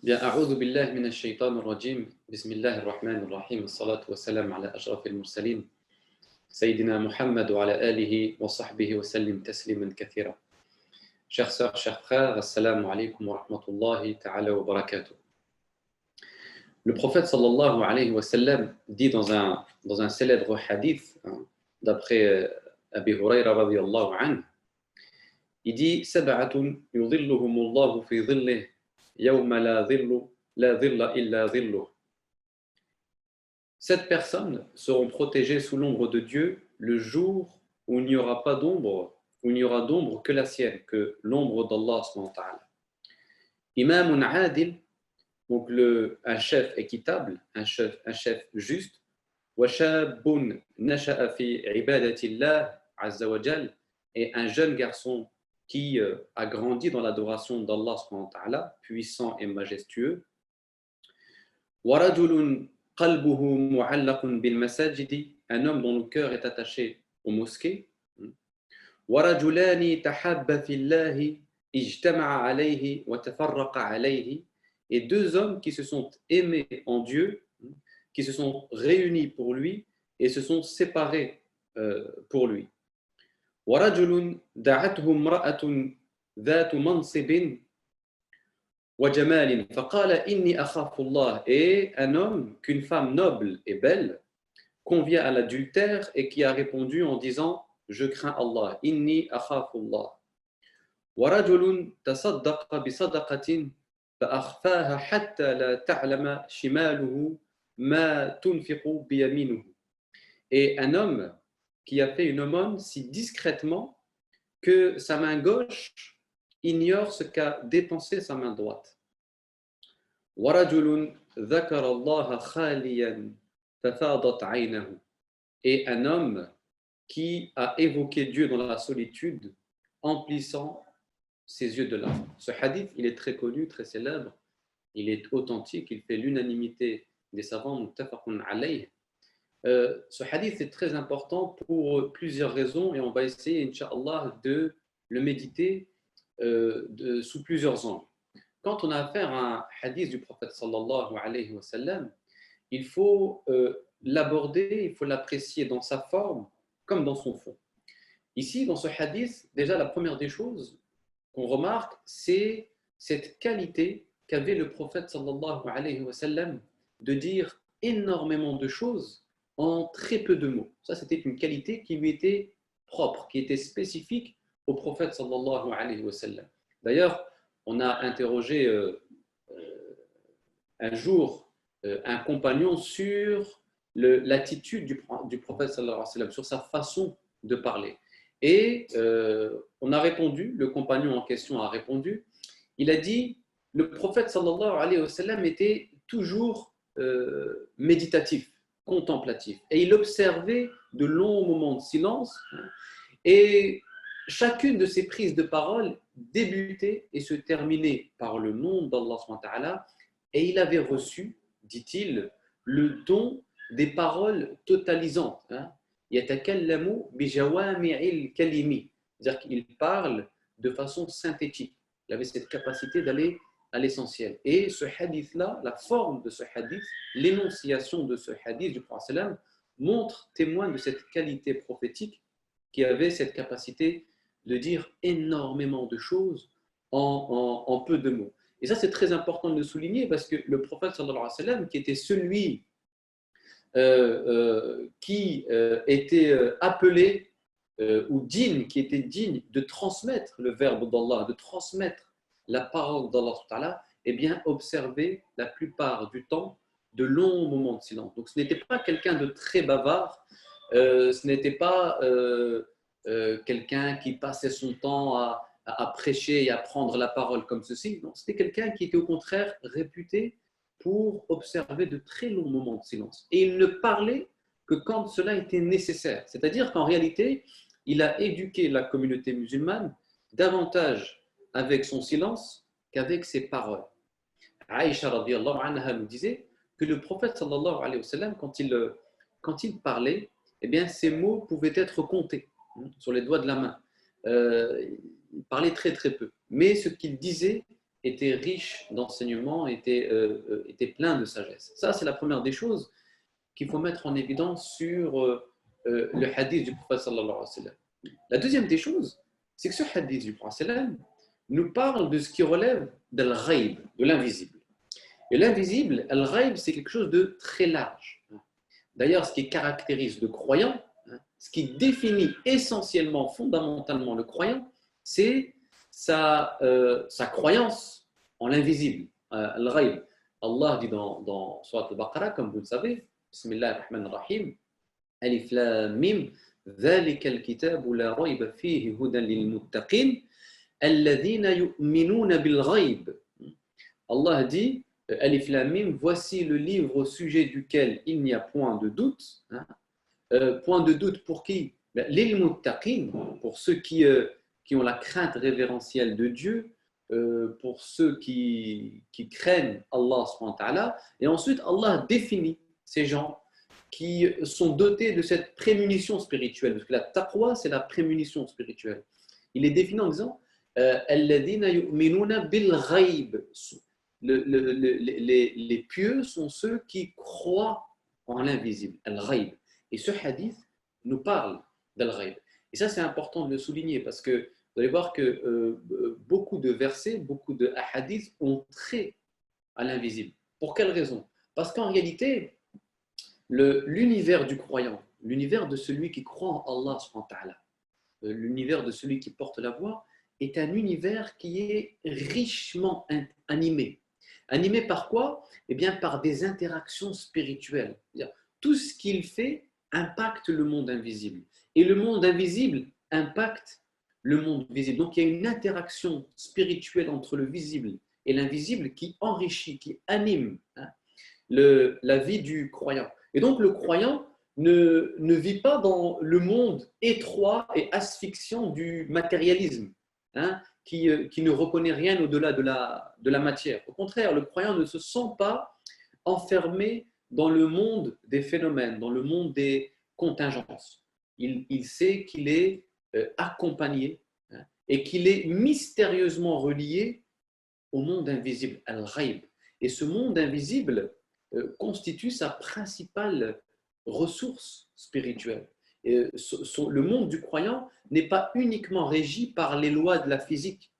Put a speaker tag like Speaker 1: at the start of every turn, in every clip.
Speaker 1: Bien, أعوذ بالله من الشيطان الرجيم بسم الله الرحمن الرحيم الصلاة والسلام على أشرف المرسلين سيدنا محمد وعلى آله وصحبه وسلم تسليما كثيرا. Chers sœurs, chers frères, assalamu alaikum wa rahmatullahi ta'ala wa barakatuh. Le prophète sallallahu alayhi wa sallam dit dans un célèbre hadith, d'après Abi Hurayra radiyallahu anhu, il dit Sab'atun yudhilluhumullahu fi dhillih yawma la dhilla illa dhilluh. 7 personnes seront protégées sous l'ombre de Dieu le jour où il n'y aura pas d'ombre, où il n'y aura d'ombre que la sienne, que l'ombre d'Allah subhanahu wa ta'ala. Imamun adil, donc un chef équitable, un chef juste. Wa shabun nasha'a fi ibadatillah azza wa jal, et un jeune garçon qui a grandi dans l'adoration d'Allah subhanahu wa ta'ala, puissant et majestueux. Wa rajulun qalbuhu mu'allaqun bil masajidi, un homme dont le cœur est attaché aux mosquées. Wa rajulani tahabba fillahi ijtama'a alayhi wa tafarraqa alayhi, et 2 hommes qui se sont aimés en Dieu, qui se sont réunis pour lui et se sont séparés pour lui. Wa rajulun da'athu imra'atun dhatu mansibin وجمال فقال إني أخاف الله, et un homme qu'une femme noble et belle convient à l'adultère et qui a répondu en disant je crains Allah, إني أخاف الله. ورجل تصدق بصدقة فأخفاها حتى لا تعلم شماله ما تنفق بيمينه, et un homme qui a fait une aumône si discrètement que sa main gauche ignore ce qu'a dépensé sa main droite. وَرَجُلٌ ذَكَرَ اللَّهَ خَالِيًا فَفَاضَتْ عَيْنَهُ, et un homme qui a évoqué Dieu dans la solitude, emplissant ses yeux de larmes. Ce hadith, il est très connu, très célèbre, il est authentique, il fait l'unanimité des savants, muttafaqun alayh. Ce hadith est très important pour plusieurs raisons et on va essayer, Inch'Allah, de le méditer sous plusieurs angles. Quand on a affaire à un hadith du prophète sallallahu alayhi wa sallam, il faut l'aborder, il faut l'apprécier dans sa forme comme dans son fond. Ici, dans ce hadith, déjà la première des choses qu'on remarque, c'est cette qualité qu'avait le prophète sallallahu alayhi wa sallam de dire énormément de choses en très peu de mots. Ça, c'était une qualité qui lui était propre, qui était spécifique au prophète sallallahu alayhi wa sallam. D'ailleurs, on a interrogé un jour un compagnon sur l'attitude du prophète sallallahu alayhi wa sallam, sur sa façon de parler. Et on a répondu, le compagnon en question a répondu, il a dit, le prophète sallallahu alayhi wa sallam était toujours méditatif, contemplatif, et il observait de longs moments de silence, et chacune de ses prises de parole débutait et se terminait par le nom d'Allah subhanahu wa ta'ala, et il avait reçu, dit-il, le don des paroles totalisantes. Yatakallamu bijawami'il kalimi, c'est-à-dire qu'il parle de façon synthétique. Il avait cette capacité d'aller à l'essentiel. Et ce hadith-là, la forme de ce hadith, l'énonciation de ce hadith du prophète sallam montre, témoigne de cette qualité prophétique qui avait cette capacité de dire énormément de choses en peu de mots. Et ça, c'est très important de le souligner parce que le prophète sallallahu alayhi wa sallam, qui était celui qui était appelé ou digne, qui était digne de transmettre le verbe d'Allah, de transmettre la parole d'Allah, eh bien, observer la plupart du temps de longs moments de silence. Donc, ce n'était pas quelqu'un de très bavard, ce n'était pas quelqu'un qui passait son temps à prêcher et à prendre la parole comme ceci. Non, c'était quelqu'un qui était au contraire réputé pour observer de très longs moments de silence. Et il ne parlait que quand cela était nécessaire. C'est-à-dire qu'en réalité, il a éduqué la communauté musulmane davantage avec son silence qu'avec ses paroles. Aïcha radiyallahu anha nous disait que le prophète sallallahu alayhi wa sallam, quand il parlait, eh bien, ses mots pouvaient être comptés sur les doigts de la main. Il parlait très très peu. Mais ce qu'il disait était riche d'enseignements, était plein de sagesse. Ça, c'est la première des choses qu'il faut mettre en évidence sur le hadith du prophète sallallahu alayhi wa sallam. La deuxième des choses, c'est que ce hadith du prophète sallallahu alayhi wa sallam nous parle de ce qui relève de l'ghaib, de l'invisible. Et l'invisible, al-ghaib, c'est quelque chose de très large. D'ailleurs, ce qui caractérise le croyant, ce qui définit essentiellement, fondamentalement le croyant, c'est sa croyance en l'invisible, al-ghaib. Allah dit dans Surat al-Baqarah, comme vous le savez, Bismillah ar-Rahman ar-Rahim, Alif Lam Mim, ذلك الكتاب لا ريب فيه هدى للمتقين الذين يؤمنون بالغيب. Allah dit, Alif Lam Mim, voici le livre au sujet duquel il n'y a point de doute. Point de doute pour qui? Lil muttaqin, pour ceux qui ont la crainte révérentielle de Dieu, pour ceux qui craignent Allah subhanahu wa ta'ala. Et ensuite, Allah définit ces gens qui sont dotés de cette prémunition spirituelle. Parce que la taqwa, c'est la prémunition spirituelle. Il est défini en disant alladhina yu'minuna bil ghaib. Les pieux sont ceux qui croient en l'invisible, al-ghaib. Et ce hadith nous parle d'al-ghaib. Et ça, c'est important de le souligner parce que vous allez voir que beaucoup de versets, beaucoup de hadiths ont trait à l'invisible. Pour quelle raison? Parce qu'en réalité, l'univers du croyant, l'univers de celui qui croit en Allah, l'univers de celui qui porte la voix, est un univers qui est richement animé. Animé par quoi? Eh bien, par des interactions spirituelles. Tout ce qu'il fait impacte le monde invisible. Et le monde invisible impacte le monde visible. Donc, il y a une interaction spirituelle entre le visible et l'invisible qui enrichit, qui anime la vie du croyant. Et donc, le croyant ne vit pas dans le monde étroit et asphyxiant du matérialisme, qui ne reconnaît rien au-delà de la matière. Au contraire, le croyant ne se sent pas enfermé dans le monde des phénomènes, dans le monde des contingences. Il sait qu'il est accompagné et qu'il est mystérieusement relié au monde invisible, al-ghaib. Et ce monde invisible constitue sa principale ressource spirituelle. Et le monde du croyant n'est pas uniquement régi par les lois de la physique.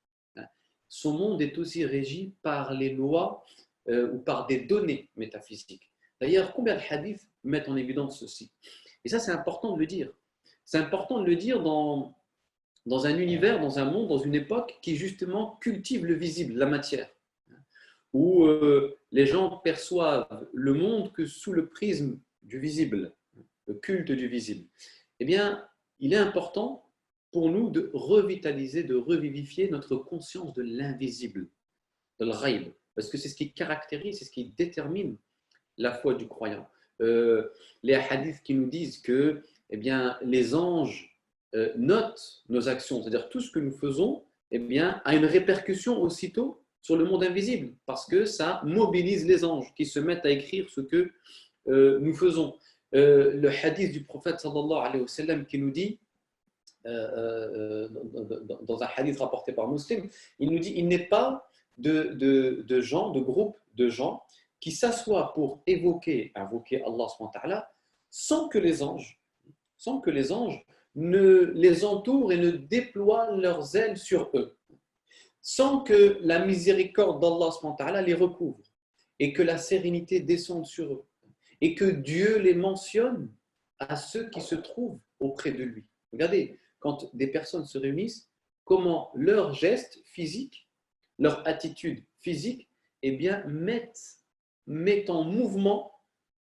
Speaker 1: Son monde est aussi régi par les lois ou par des données métaphysiques. D'ailleurs, combien de hadiths mettent en évidence ceci? Et ça, c'est important de le dire. C'est important de le dire dans un univers, dans un monde, dans une époque qui justement cultive le visible, la matière, où les gens perçoivent le monde que sous le prisme du visible, le culte du visible. Eh bien, il est important pour nous de revitaliser, de revivifier notre conscience de l'invisible, de l'ghaib, parce que c'est ce qui caractérise, c'est ce qui détermine la foi du croyant. Les hadiths qui nous disent que eh bien, les anges notent nos actions, c'est-à-dire tout ce que nous faisons eh bien, a une répercussion aussitôt sur le monde invisible, parce que ça mobilise les anges qui se mettent à écrire ce que nous faisons. Le hadith du prophète sallallahu alayhi wa sallam qui nous dit, dans un hadith rapporté par Muslim, il nous dit, il n'est pas de gens, de groupes de gens qui s'assoient pour invoquer Allah subhanahu wa ta'ala sans que les anges ne les entourent et ne déploient leurs ailes sur eux, sans que la miséricorde d'Allah subhanahu wa ta'ala les recouvre et que la sérénité descende sur eux et que Dieu les mentionne à ceux qui se trouvent auprès de lui. Regardez, quand des personnes se réunissent, comment leurs gestes physiques, leur attitude physique, eh bien, mettent en mouvement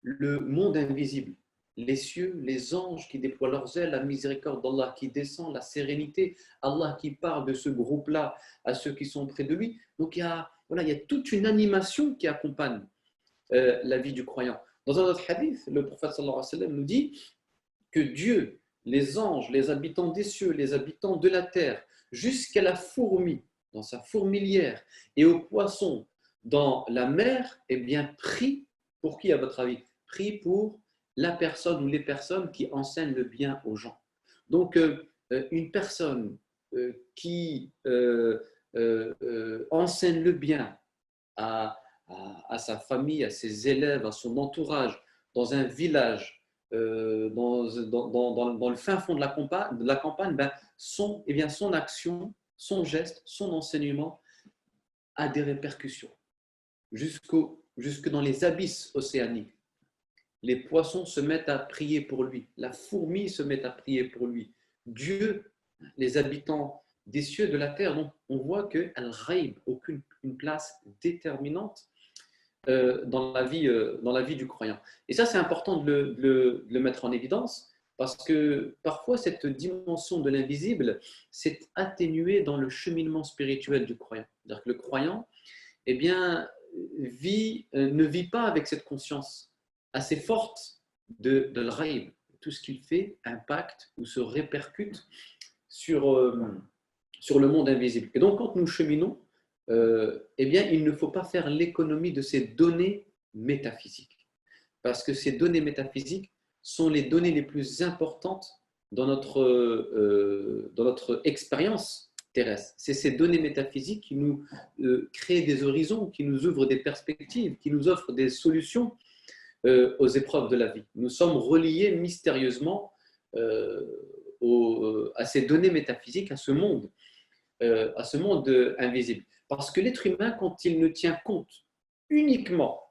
Speaker 1: le monde invisible. Les cieux, les anges qui déploient leurs ailes, la miséricorde d'Allah qui descend, la sérénité, Allah qui parle de ce groupe-là à ceux qui sont près de lui. Donc il y a toute une animation qui accompagne la vie du croyant. Dans un autre hadith, le prophète sallallahu alayhi wa sallam nous dit que Dieu, les anges, les habitants des cieux, les habitants de la terre, jusqu'à la fourmi dans sa fourmilière et au poisson dans la mer, eh bien, prie pour qui, à votre avis? Prie pour la personne ou les personnes qui enseignent le bien aux gens. Donc, une personne qui enseigne le bien à sa famille, à ses élèves, à son entourage, dans un village, dans le fin fond de la campagne, ben, son action, son geste, son enseignement a des répercussions jusque dans les abysses océaniques. Les poissons se mettent à prier pour lui, la fourmi se met à prier pour lui. Dieu, les habitants des cieux, de la terre, donc on voit que Al-Ghaib occupe une place déterminante dans la vie du croyant. Et ça, c'est important de le mettre en évidence parce que parfois, cette dimension de l'invisible s'est atténuée dans le cheminement spirituel du croyant. C'est-à-dire que le croyant, eh bien, ne vit pas avec cette conscience assez forte de l'ghaib. Tout ce qu'il fait impacte ou se répercute sur le monde invisible. Et donc, quand nous cheminons, eh bien, il ne faut pas faire l'économie de ces données métaphysiques. Parce que ces données métaphysiques sont les données les plus importantes dans notre expérience terrestre. C'est ces données métaphysiques qui nous créent des horizons, qui nous ouvrent des perspectives, qui nous offrent des solutions aux épreuves de la vie. Nous sommes reliés mystérieusement à ces données métaphysiques, à ce monde invisible. Parce que l'être humain, quand il ne tient compte uniquement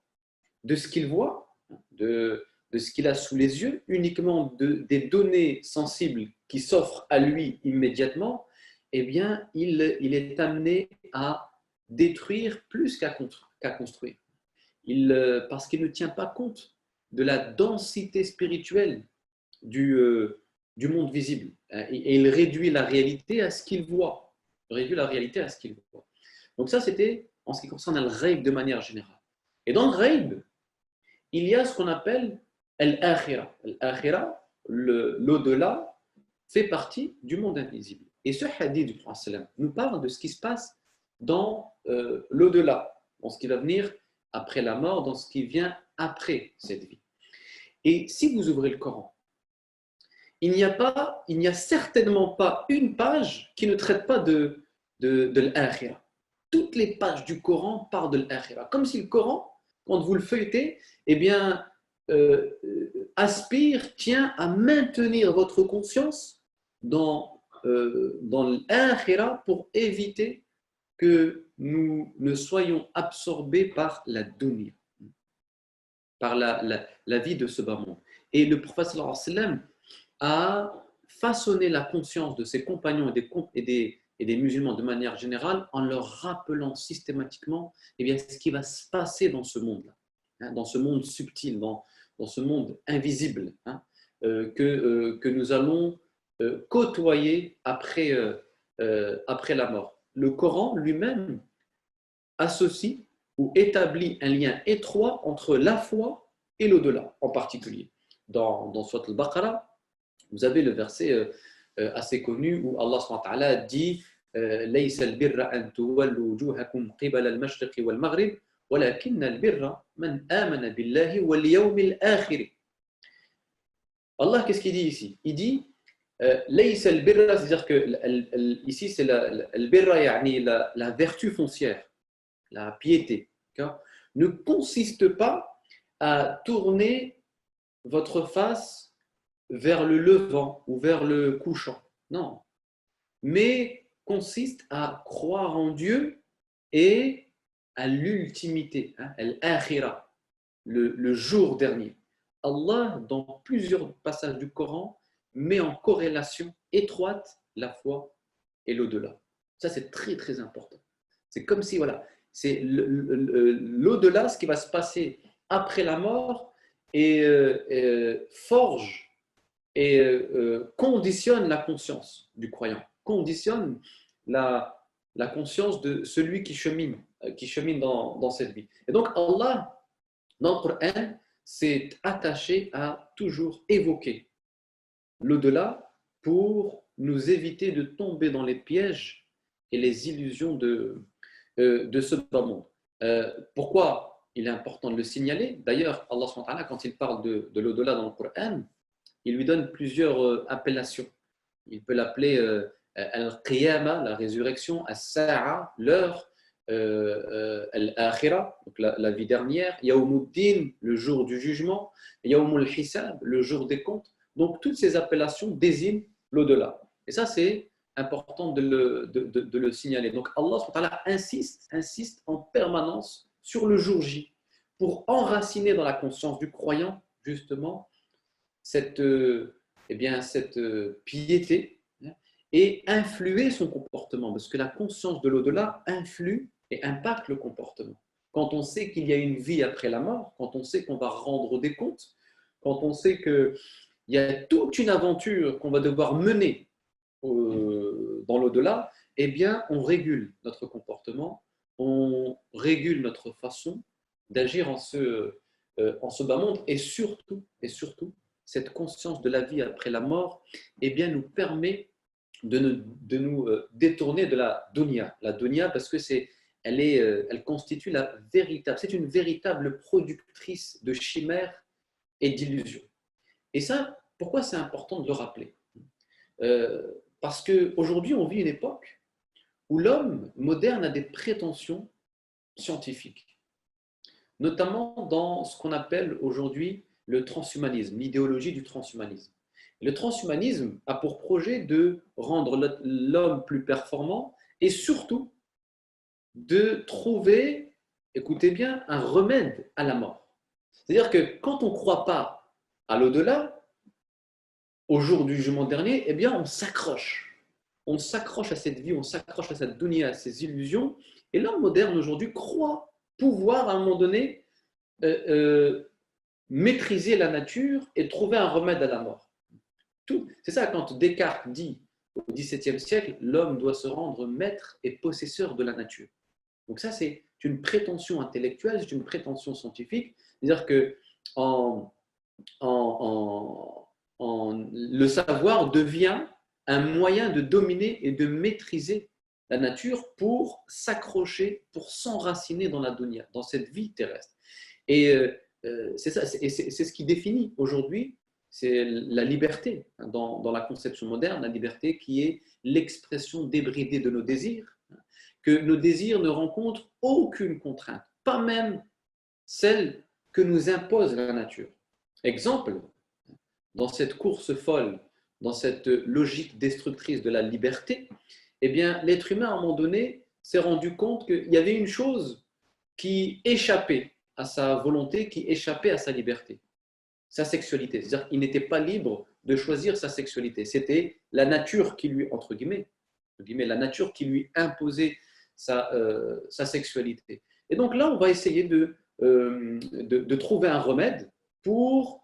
Speaker 1: de ce qu'il voit, de ce qu'il a sous les yeux, uniquement des données sensibles qui s'offrent à lui immédiatement, eh bien, il est amené à détruire plus qu'à construire. Parce qu'il ne tient pas compte de la densité spirituelle du monde visible. Et il réduit la réalité à ce qu'il voit. Donc ça, c'était en ce qui concerne le ghaib de manière générale. Et dans le ghaib, il y a ce qu'on appelle l'akhira. L'akhira, l'au-delà, fait partie du monde invisible. Et ce hadith du prophète nous parle de ce qui se passe dans l'au-delà, dans ce qui va venir après la mort, dans ce qui vient après cette vie. Et si vous ouvrez le Coran, il n'y a certainement pas une page qui ne traite pas de l'akhira. Toutes les pages du Coran parlent de l'akhira. Comme si le Coran, quand vous le feuilletez, eh bien, tient à maintenir votre conscience dans l'akhira pour éviter que nous ne soyons absorbés par la dunya, par la vie de ce bas monde. Et le prophète sallallahu alayhi wa sallam a façonné la conscience de ses compagnons et des musulmans de manière générale en leur rappelant systématiquement eh bien, ce qui va se passer dans ce monde-là, hein, dans ce monde subtil, dans ce monde invisible, hein, que nous allons côtoyer après la mort. Le Coran lui-même associe ou établit un lien étroit entre la foi et l'au-delà, en particulier. Dans Surat al-Baqarah, vous avez le verset assez connu où Allah subhanahu wa ta'ala dit ليس البر أن تولوا وجوهكم قبل المشرق والمغرب ولكن البر من آمن بالله واليوم الآخر. Allah, qu'est-ce qu'il dit ici? Il dit ليس البر, c'est-à-dire que ici c'est البر يعني la vertu foncière, la piété, ne consiste pas à tourner votre face vers le levant ou vers le couchant. Non. Mais consiste à croire en Dieu et à l'ultimité, hein, al-akhira, le jour dernier. Allah, dans plusieurs passages du Coran, met en corrélation étroite la foi et l'au-delà. Ça, c'est très, très important. C'est comme si, voilà, c'est l'au-delà, ce qui va se passer après la mort, et forge et conditionne la conscience du croyant, conditionne la conscience de celui qui chemine dans cette vie. Et donc Allah, dans le Coran, s'est attaché à toujours évoquer l'au-delà pour nous éviter de tomber dans les pièges et les illusions de ce bas monde. Pourquoi il est important de le signaler? D'ailleurs, Allah subhanahu wa ta'ala, quand il parle de l'au-delà dans le Coran, il lui donne plusieurs appellations. Il peut l'appeler al-qiyama, la résurrection, as-sa'a, l'heure, al-akhira, donc la vie dernière, yawmuddin, le jour du jugement, yawmul hisab, le jour des comptes. Donc, toutes ces appellations désignent l'au-delà. Et ça, c'est important de le signaler. Donc, Allah subhanahu wa ta'ala insiste en permanence sur le jour J pour enraciner dans la conscience du croyant, justement, cette piété, hein, et influer son comportement, parce que la conscience de l'au-delà influe et impacte le comportement. Quand on sait qu'il y a une vie après la mort, quand on sait qu'on va rendre des comptes, quand on sait qu'il y a toute une aventure qu'on va devoir mener dans l'au-delà, eh bien, on régule notre comportement, on régule notre façon d'agir en ce bas monde, et surtout, cette conscience de la vie après la mort, eh bien, nous permet de nous détourner de la dunya. La dunya, parce que elle constitue c'est une véritable productrice de chimères et d'illusions. Et ça, pourquoi c'est important de le rappeler? Parce qu'aujourd'hui, on vit une époque où l'homme moderne a des prétentions scientifiques, notamment dans ce qu'on appelle aujourd'hui le transhumanisme, l'idéologie du transhumanisme. Le transhumanisme a pour projet de rendre l'homme plus performant et surtout de trouver, écoutez bien, un remède à la mort. C'est-à-dire que quand on ne croit pas à l'au-delà, au jour du jugement dernier, eh bien on s'accroche. On s'accroche à cette vie, on s'accroche à cette dunya, à ces illusions. Et l'homme moderne aujourd'hui croit pouvoir à un moment donné maîtriser la nature et trouver un remède à la mort. C'est ça, quand Descartes dit au XVIIe siècle, l'homme doit se rendre maître et possesseur de la nature. Donc ça, c'est une prétention intellectuelle, c'est une prétention scientifique. C'est-à-dire que le savoir devient un moyen de dominer et de maîtriser la nature pour s'accrocher, pour s'enraciner dans la dunya, dans cette vie terrestre. Et c'est ça, c'est ce qui définit aujourd'hui, c'est la liberté dans la conception moderne, la liberté qui est l'expression débridée de nos désirs, que nos désirs ne rencontrent aucune contrainte, pas même celle que nous impose la nature. Exemple, dans cette course folle, dans cette logique destructrice de la liberté, eh bien, l'être humain, à un moment donné, s'est rendu compte qu'il y avait une chose qui échappait à sa volonté, qui échappait à sa liberté, sa sexualité. C'est-à-dire qu'il n'était pas libre de choisir sa sexualité. C'était la nature qui lui, entre guillemets, la nature qui lui imposait sa sexualité. Et donc là, on va essayer de trouver un remède pour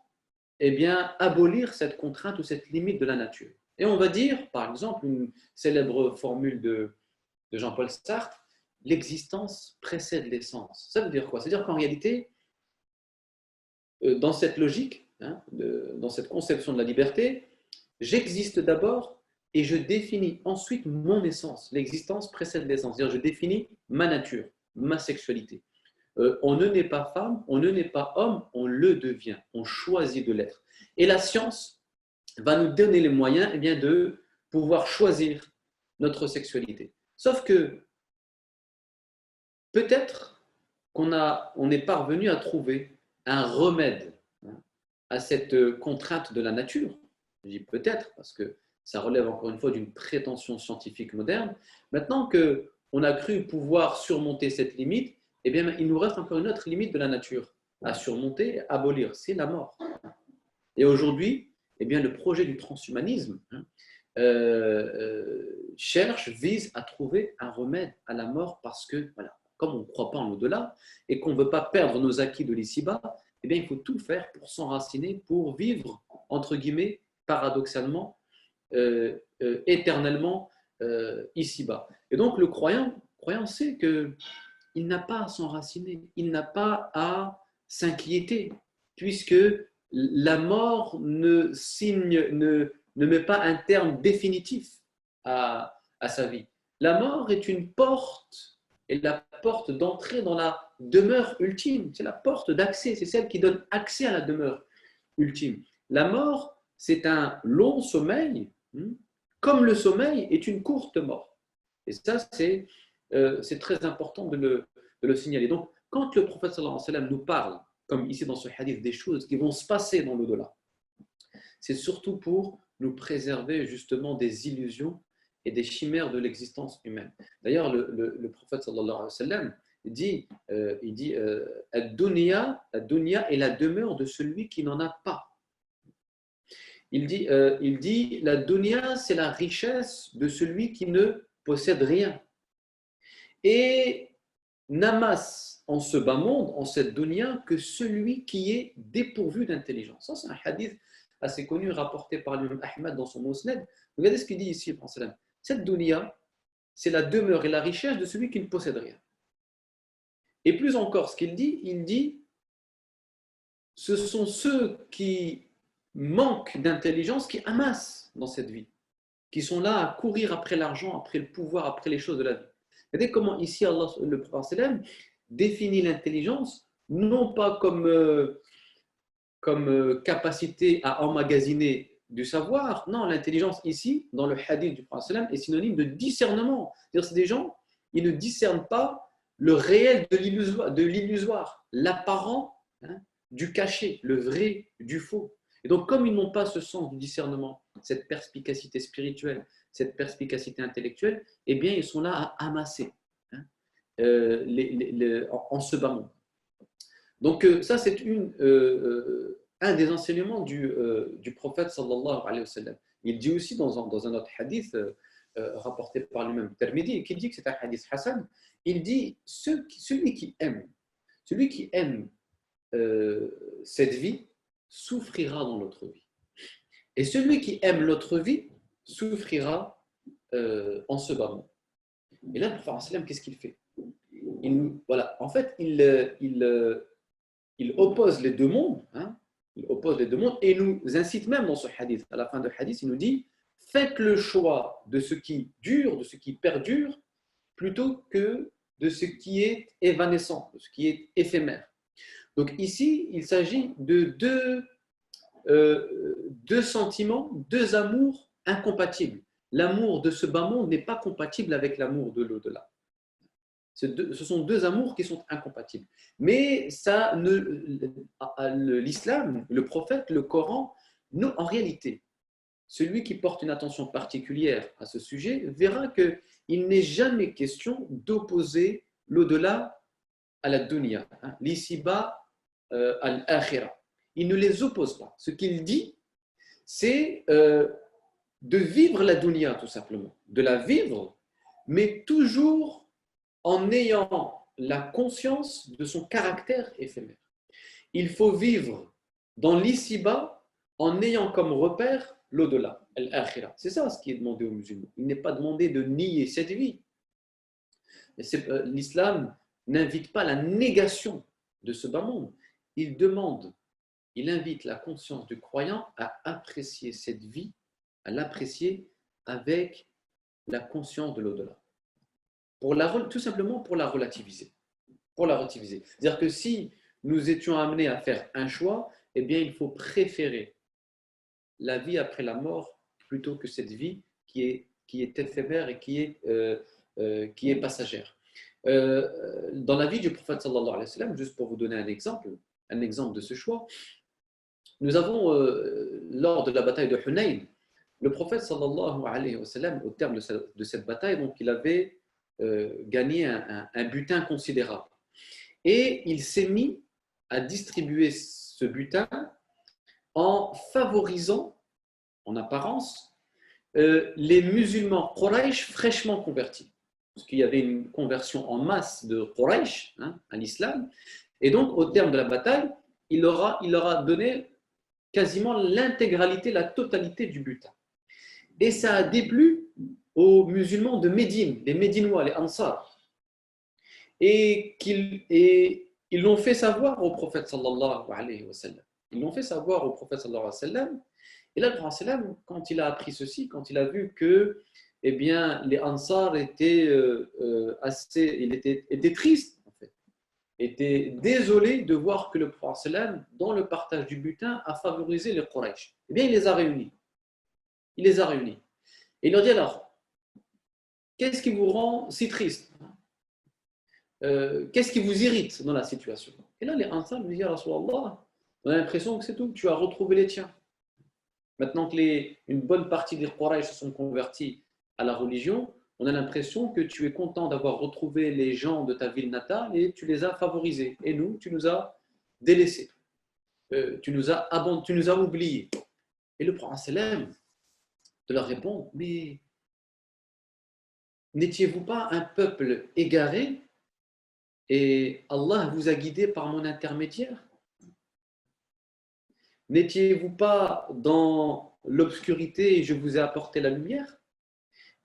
Speaker 1: abolir cette contrainte ou cette limite de la nature. Et on va dire, par exemple, une célèbre formule de Jean-Paul Sartre, l'existence précède l'essence. Ça veut dire quoi? C'est-à-dire qu'en réalité, dans cette logique, dans cette conception de la liberté, j'existe d'abord et je définis ensuite mon essence. L'existence précède l'essence. C'est-à-dire je définis ma nature, ma sexualité. On ne naît pas femme, on ne naît pas homme, on le devient, on choisit de l'être. Et la science va nous donner les moyens de pouvoir choisir notre sexualité. Sauf que peut-être on est parvenu à trouver un remède à cette contrainte de la nature. Je dis peut-être parce que ça relève encore une fois d'une prétention scientifique moderne. Maintenant qu'on a cru pouvoir surmonter cette limite, eh bien, il nous reste encore une autre limite de la nature à surmonter, à abolir, c'est la mort. Et aujourd'hui, eh bien, le projet du transhumanisme vise à trouver un remède à la mort parce que, voilà, comme on ne croit pas en l'au-delà et qu'on ne veut pas perdre nos acquis de l'ici-bas, eh bien, il faut tout faire pour s'enraciner, pour vivre, entre guillemets, paradoxalement, éternellement ici-bas. Et donc, le croyant sait qu'il n'a pas à s'enraciner, il n'a pas à s'inquiéter, puisque la mort ne met pas un terme définitif à sa vie. La mort est une porte, et la porte d'entrée dans la demeure ultime. C'est la porte d'accès, c'est celle qui donne accès à la demeure ultime. La mort, c'est un long sommeil comme le sommeil est une courte mort. Et ça, c'est très important de le signaler. Donc, quand le prophète sallallahu alayhi wa sallam nous parle, comme ici dans ce hadith, des choses qui vont se passer dans l'au-delà, c'est surtout pour nous préserver justement des illusions et des chimères de l'existence humaine. D'ailleurs, le prophète sallallahu alayhi wa sallam dit, Ad-dunya est la demeure de celui qui n'en a pas. Il dit la dunya, c'est la richesse de celui qui ne possède rien. Et n'amasse en ce bas monde, en cette dunya, que celui qui est dépourvu d'intelligence. Ça, c'est un hadith assez connu rapporté par l'imam Ahmad dans son Musnad. Regardez ce qu'il dit ici, le prophète. Cette dunya, c'est la demeure et la richesse de celui qui ne possède rien. Et plus encore, ce qu'il dit, il dit ce sont ceux qui manquent d'intelligence qui amassent dans cette vie, qui sont là à courir après l'argent, après le pouvoir, après les choses de la vie. Regardez comment ici Allah, le prophète définit l'intelligence non pas comme capacité à emmagasiner du savoir. Non, l'intelligence ici, dans le hadith du prophète, est synonyme de discernement. C'est-à-dire, c'est des gens, ils ne discernent pas le réel de l'illusoire, l'apparent du caché, le vrai du faux. Et donc, comme ils n'ont pas ce sens du discernement, cette perspicacité spirituelle, cette perspicacité intellectuelle, eh bien, ils sont là à amasser en se bas monde. Donc, ça, c'est un des enseignements du prophète sallallahu alayhi wa sallam. Il dit aussi dans un autre hadith rapporté par lui-même, Tirmidhi, qui dit que c'est un hadith Hassan, il dit celui qui aime cette vie souffrira dans l'autre vie. Et celui qui aime l'autre vie souffrira en ce bas monde. Et là, le prophète, qu'est-ce qu'il fait? Voilà, en fait, il oppose les deux mondes, il oppose les deux mondes et nous incite même dans ce hadith, à la fin du hadith, il nous dit faites le choix de ce qui dure, de ce qui perdure, plutôt que de ce qui est évanescent, de ce qui est éphémère. Donc ici, il s'agit de deux sentiments, deux amours incompatibles. L'amour de ce bas monde n'est pas compatible avec l'amour de l'au-delà. Ce sont deux amours qui sont incompatibles. Mais ça, l'islam, le prophète, le Coran, en réalité, celui qui porte une attention particulière à ce sujet verra qu'il n'est jamais question d'opposer l'au-delà à la dunya, l'ici-bas à l'akhira. Il ne les oppose pas. Ce qu'il dit, c'est de vivre la dunya, tout simplement, de la vivre, mais toujours en ayant la conscience de son caractère éphémère. Il faut vivre dans l'ici-bas en ayant comme repère l'au-delà, l'akhira. C'est ça ce qui est demandé aux musulmans. Il n'est pas demandé de nier cette vie. L'islam n'invite pas la négation de ce bas monde. Il invite la conscience du croyant à apprécier cette vie, à l'apprécier avec la conscience de l'au-delà. Tout simplement pour la relativiser. C'est-à-dire que si nous étions amenés à faire un choix, eh bien, il faut préférer la vie après la mort plutôt que cette vie qui est éphémère et qui est passagère. Dans la vie du prophète sallallahu alayhi wa sallam, juste pour vous donner un exemple de ce choix, nous avons, lors de la bataille de Hunayn, le prophète sallallahu alayhi wa sallam, au terme de cette bataille, donc, il avait gagné un butin considérable. Et il s'est mis à distribuer ce butin en favorisant, en apparence, les musulmans Quraysh fraîchement convertis. Parce qu'il y avait une conversion en masse de Quraysh à l'islam. Et donc, au terme de la bataille, il leur a donné quasiment l'intégralité, la totalité du butin. Et ça a déplu aux musulmans de Médine, les Médinois, les Ansar. Et ils l'ont fait savoir au prophète sallallahu alayhi wa sallam. Et là, le prophète, quand il a appris ceci, quand il a vu que les Ansar étaient étaient tristes, en fait, étaient désolés de voir que le prophète, dans le partage du butin, a favorisé les Quraysh. Eh bien, il les a réunis. Et il leur dit alors, qu'est-ce qui vous rend si triste? Qu'est-ce qui vous irrite dans la situation? Et là, les Ansar lui disent, ya Rasulallah, on a l'impression que c'est tout, que tu as retrouvé les tiens. Maintenant que une bonne partie des Quraysh se sont convertis à la religion, on a l'impression que tu es content d'avoir retrouvé les gens de ta ville natale et tu les as favorisés. Et nous, tu nous as délaissés. Tu nous as oubliés. Et le prophète sallam de leur répondre, mais n'étiez-vous pas un peuple égaré et Allah vous a guidé par mon intermédiaire? N'étiez-vous pas dans l'obscurité et je vous ai apporté la lumière?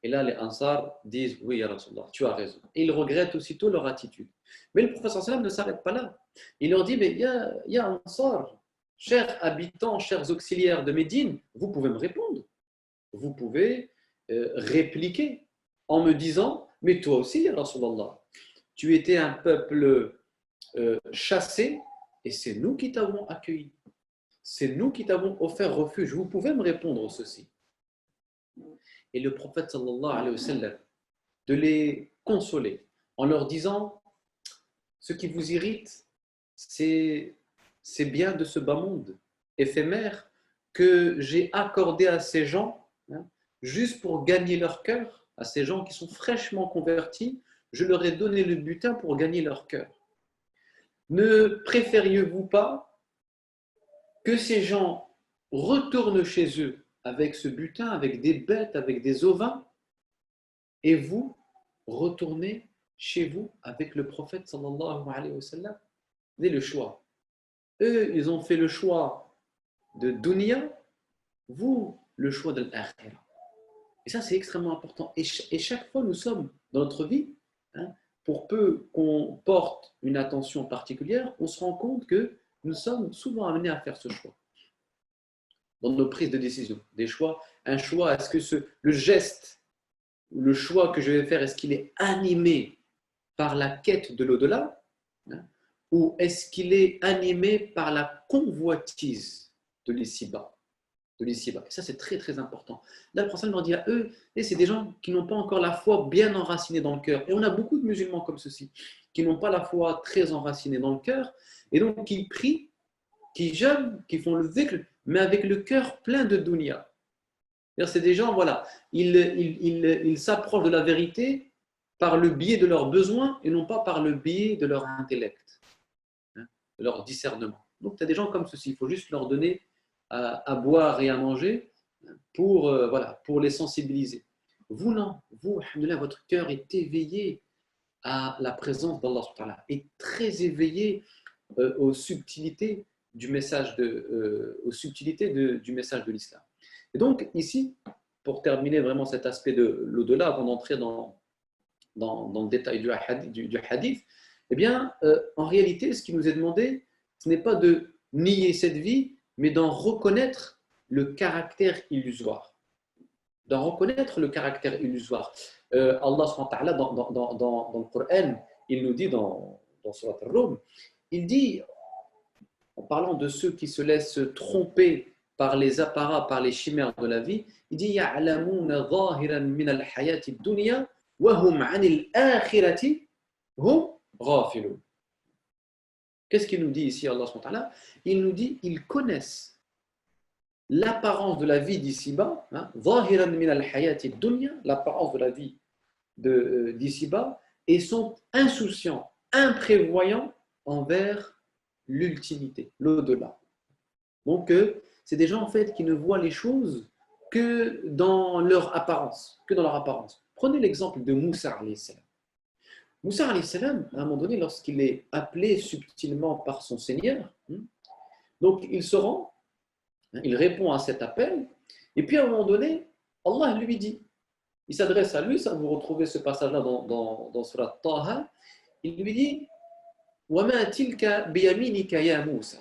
Speaker 1: Et là, les Ansar disent, oui, ya Rasulallah, tu as raison. Et ils regrettent aussitôt leur attitude. Mais le prophète sallam ne s'arrête pas là. Il leur dit, mais ya Ansar, chers habitants, chers auxiliaires de Médine, vous pouvez me répondre. Vous pouvez répliquer en me disant, mais toi aussi, ya Rasulallah, tu étais un peuple chassé et c'est nous qui t'avons accueilli. C'est nous qui t'avons offert refuge. Vous pouvez me répondre ceci. Et le prophète sallallahu alayhi wa sallam de les consoler en leur disant, ce qui vous irrite, c'est bien de ce bas monde éphémère que j'ai accordé à ces gens, juste pour gagner leur cœur, à ces gens qui sont fraîchement convertis, je leur ai donné le butin pour gagner leur cœur. Ne préfériez-vous pas que ces gens retournent chez eux avec ce butin, avec des bêtes, avec des ovins, et vous retournez chez vous avec le prophète sallallahu alayhi wa sallam? Vous avez le choix. Eux, ils ont fait le choix de dunya, vous, le choix de l'akhirah. Et ça, c'est extrêmement important. Et chaque fois, nous sommes dans notre vie, pour peu qu'on porte une attention particulière, on se rend compte que nous sommes souvent amenés à faire ce choix. Dans nos prises de décision, un choix, est-ce que le geste, le choix que je vais faire, est-ce qu'il est animé par la quête de l'au-delà, ou est-ce qu'il est animé par la convoitise de l'ici-bas? Et ça, c'est très, très important. Là, le prophète leur dit à eux, et c'est des gens qui n'ont pas encore la foi bien enracinée dans le cœur. Et on a beaucoup de musulmans comme ceci, qui n'ont pas la foi très enracinée dans le cœur, et donc qui prient, qui jeûnent, qui font le dhikr, mais avec le cœur plein de dunya. C'est des gens, voilà, ils s'approchent de la vérité par le biais de leurs besoins et non pas par le biais de leur intellect, de leur discernement. Donc, tu as des gens comme ceci, il faut juste leur donner à boire et à manger pour les sensibiliser. Vous, non, vous, alhamdoulilah, votre cœur est éveillé à la présence d'Allah, est très éveillé aux subtilités du message de l'islam. Et donc, ici, pour terminer vraiment cet aspect de l'au-delà, avant d'entrer dans le détail du hadith, eh bien, en réalité, ce qui nous est demandé, ce n'est pas de nier cette vie, mais d'en reconnaître le caractère illusoire. D'en reconnaître le caractère illusoire. Allah subhanahu wa ta'ala, dans le Coran, il nous dit dans Surat Ar-Rum, il dit, en parlant de ceux qui se laissent tromper par les apparats, par les chimères de la vie, il dit يَعْلَمُونَ ظَاهِرًا مِنَ الْحَيَاةِ الدُّنْيَا وَهُمْ عَنِ الْآخِرَةِ هُمْ غَافِلُونَ. Qu'est-ce qu'il nous dit ici, Allah subhanahu wa ta'ala? Il nous dit, ils connaissent l'apparence de la vie d'ici-bas, ظَاهِرًا مِنَ الْحَيَاةِ الدُّنْيَا, l'apparence de la vie d'ici-bas, et sont insouciants, imprévoyants envers l'ultimité, l'au-delà. Donc, c'est des gens en fait qui ne voient les choses que dans leur apparence, Prenez l'exemple de Moussa alayhi salam. Moussa alayhi salam, à un moment donné, lorsqu'il est appelé subtilement par son Seigneur, donc il se rend, il répond à cet appel, et puis à un moment donné, Allah lui dit, il s'adresse à lui, ça vous retrouvez ce passage-là dans Surat Taha, il lui dit وَمَا تِلْكَ بِيَمِينِكَ يَا مُوسَى.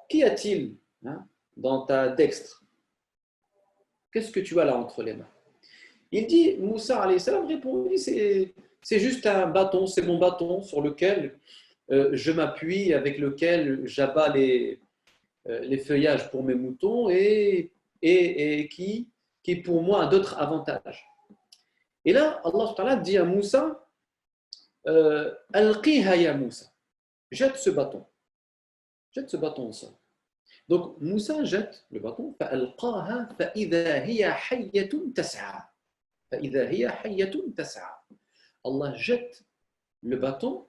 Speaker 1: Qu'y a-t-il dans ta dextre? Qu'est-ce que tu as là entre les mains? Il dit, Moussa alayhi salam répond, c'est juste un bâton, c'est mon bâton sur lequel je m'appuie, avec lequel j'abats les feuillages pour mes moutons et qui qui pour moi a d'autres avantages. Et là, Allah subhanahu wa ta'ala dit à Moussa, Alqiha ya Moussa, jette ce bâton au sol. Donc Moussa jette le bâton, فألقاها فإذا هي حية تسعى. فإذا هي حية تسعى. Allah jette le bâton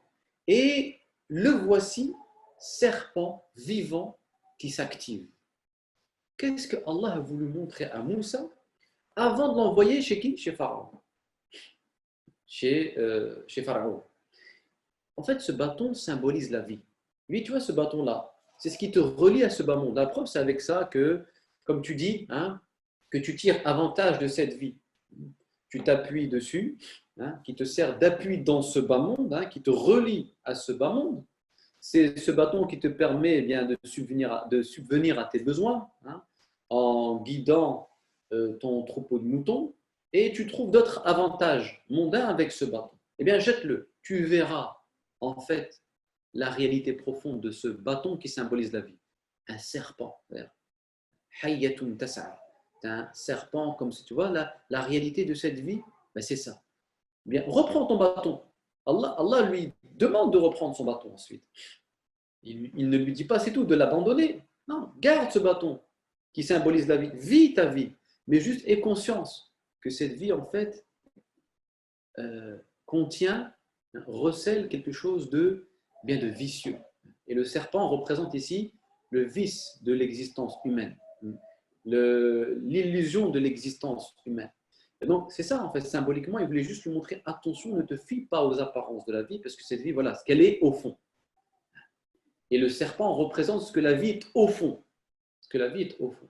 Speaker 1: et le voici serpent vivant qui s'active. Qu'est-ce que Allah a voulu montrer à Moussa avant de l'envoyer chez qui? Chez Pharaon. Chez Pharaon. En fait, ce bâton symbolise la vie. Lui, tu vois, ce bâton-là, c'est ce qui te relie à ce bas monde. La preuve, c'est avec ça que, comme tu dis, hein, que tu tires avantage de cette vie. Tu t'appuies dessus, hein, qui te sert d'appui dans ce bas monde, hein, qui te relie à ce bas monde. C'est ce bâton qui te permet eh bien, de subvenir à tes besoins, hein, en guidant ton troupeau de moutons, et tu trouves d'autres avantages mondains avec ce bâton. Eh bien, jette-le. Tu verras en fait la réalité profonde de ce bâton qui symbolise la vie. Un serpent. Hayyatun tas'a. Un serpent, comme si tu vois, la réalité de cette vie, ben c'est ça. Bien, reprends ton bâton. Allah lui demande de reprendre son bâton ensuite. Il ne lui dit pas, c'est tout, de l'abandonner. Non, garde ce bâton qui symbolise la vie. Vis ta vie, mais juste aie conscience que cette vie, en fait, contient, recèle quelque chose de bien de vicieux. Et le serpent représente ici le vice de l'existence humaine, l'illusion de l'existence humaine. Et donc, c'est ça, en fait, symboliquement, il voulait juste lui montrer, attention, ne te fie pas aux apparences de la vie, parce que cette vie, voilà, ce qu'elle est au fond. Et le serpent représente ce que la vie est au fond. Ce que la vie est au fond.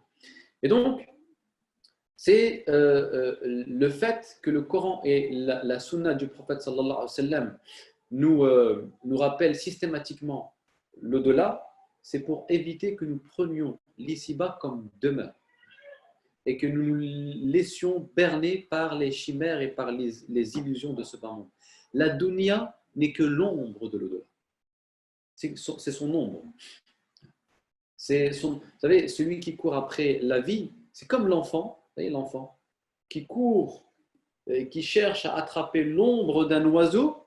Speaker 1: Et donc, c'est le fait que le Coran et la sunna du prophète sallallahu alayhi wa sallam nous rappellent systématiquement l'au-delà, c'est pour éviter que nous prenions l'ici-bas comme demeure et que nous nous laissions berner par les chimères et par les illusions de ce bas monde. La dunya n'est que l'ombre de l'au-delà. C'est son ombre. Vous savez, celui qui court après la vie, c'est comme l'enfant, vous voyez, l'enfant qui court et qui cherche à attraper l'ombre d'un oiseau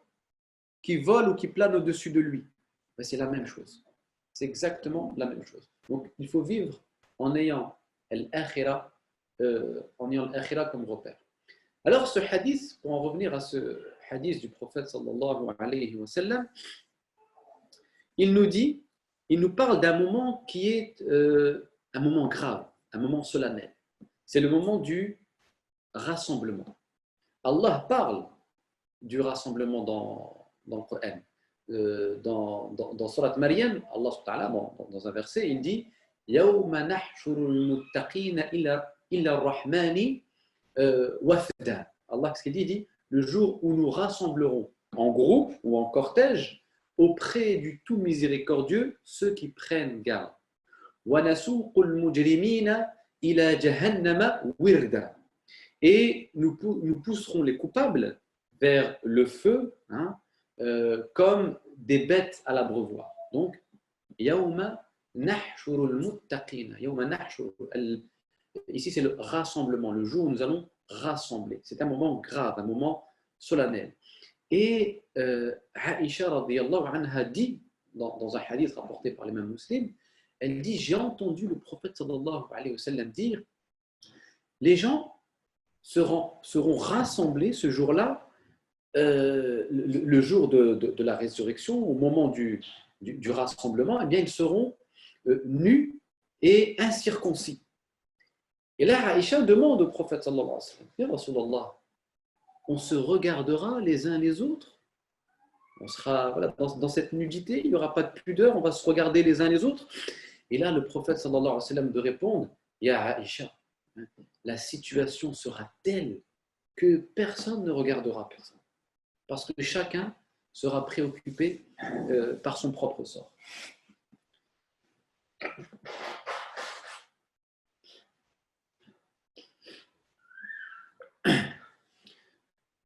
Speaker 1: qui vole ou qui plane au-dessus de lui. C'est la même chose. C'est exactement la même chose. Donc, il faut vivre en ayant l'akhira comme repère. Alors, ce hadith, pour en revenir à ce hadith du prophète sallallahu alayhi wa sallam, il nous parle d'un moment qui est un moment grave, un moment solennel. C'est le moment du rassemblement. Allah parle du rassemblement dans le Coran. Dans Surat Maryam, Allah subhanahu wa ta'ala, dans un verset, il dit Yawma nahshurul muttaqina illa ar-Rahmani wafda. Allah, qu'est-ce qu'il dit? Il dit le jour où nous rassemblerons en groupe ou en cortège auprès du tout miséricordieux ceux qui prennent garde. وَنَسُوقُ الْمُجْرِمِينَ إِلَى جَهَنَّمَ وِرْدًا. Et nous pousserons les coupables vers le feu, hein, comme des bêtes à l'abreuvoir. Donc, يَوْمَ نَحْشُرُ الْمُتَّقِينَ يَوْمَ نَحْشُرُ. Ici, c'est le rassemblement, le jour où nous allons rassembler. C'est un moment grave, un moment solennel. Et Aïcha radiyallahu anha dit, dans un hadith rapporté par les mêmes musulmans, elle dit, j'ai entendu le prophète sallallahu alayhi wa sallam dire, les gens seront rassemblés ce jour-là, le jour de la résurrection, au moment du rassemblement, eh bien, ils seront nus et incirconcis. Et là, Aïcha demande au prophète sallallahu alayhi wa sallam, ya Rasulallah, on se regardera les uns les autres, on sera voilà, dans cette nudité, il n'y aura pas de pudeur, on va se regarder les uns les autres. Et là, le prophète sallallahu alayhi wa sallam de répondre, Ya Aïcha, la situation sera telle que personne ne regardera personne, parce que chacun sera préoccupé par son propre sort.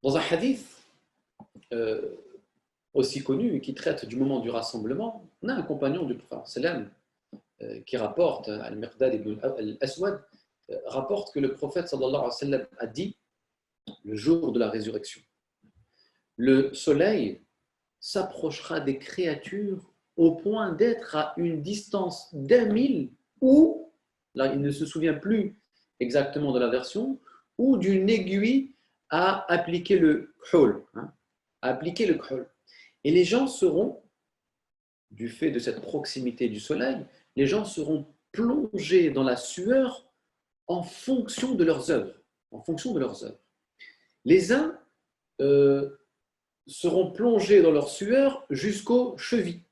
Speaker 1: Dans un hadith aussi connu qui traite du moment du rassemblement, on a un compagnon du prophète sallam qui rapporte Al-Miqdad ibn al-Aswad rapporte que le prophète sallallahu alayhi wa sallam a dit le jour de la résurrection, le soleil s'approchera des créatures au point d'être à une distance d'1 000 ou, là il ne se souvient plus exactement de la version, ou d'une aiguille à appliquer le khul, à appliquer le khul. Et les gens seront, du fait de cette proximité du soleil, les gens seront plongés dans la sueur en fonction de leurs œuvres. En fonction de leurs œuvres. Les uns seront plongés dans leur sueur jusqu'aux chevilles,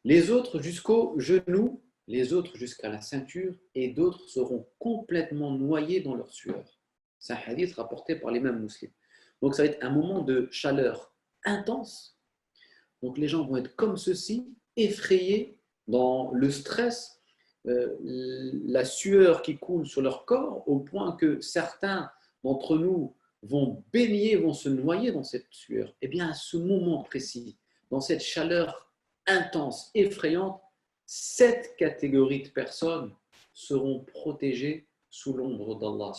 Speaker 1: les autres jusqu'aux genoux, les autres jusqu'à la ceinture, et d'autres seront complètement noyés dans leur sueur. C'est un hadith rapporté par les mêmes musulmans. Donc ça va être un moment de chaleur intense. Donc les gens vont être comme ceci, effrayés dans le stress, la sueur qui coule sur leur corps, au point que certains d'entre nous vont baigner, vont se noyer dans cette sueur. Eh bien, à ce moment précis, dans cette chaleur intense, effrayante, 7 catégories de personnes seront protégées sous l'ombre d'Allah.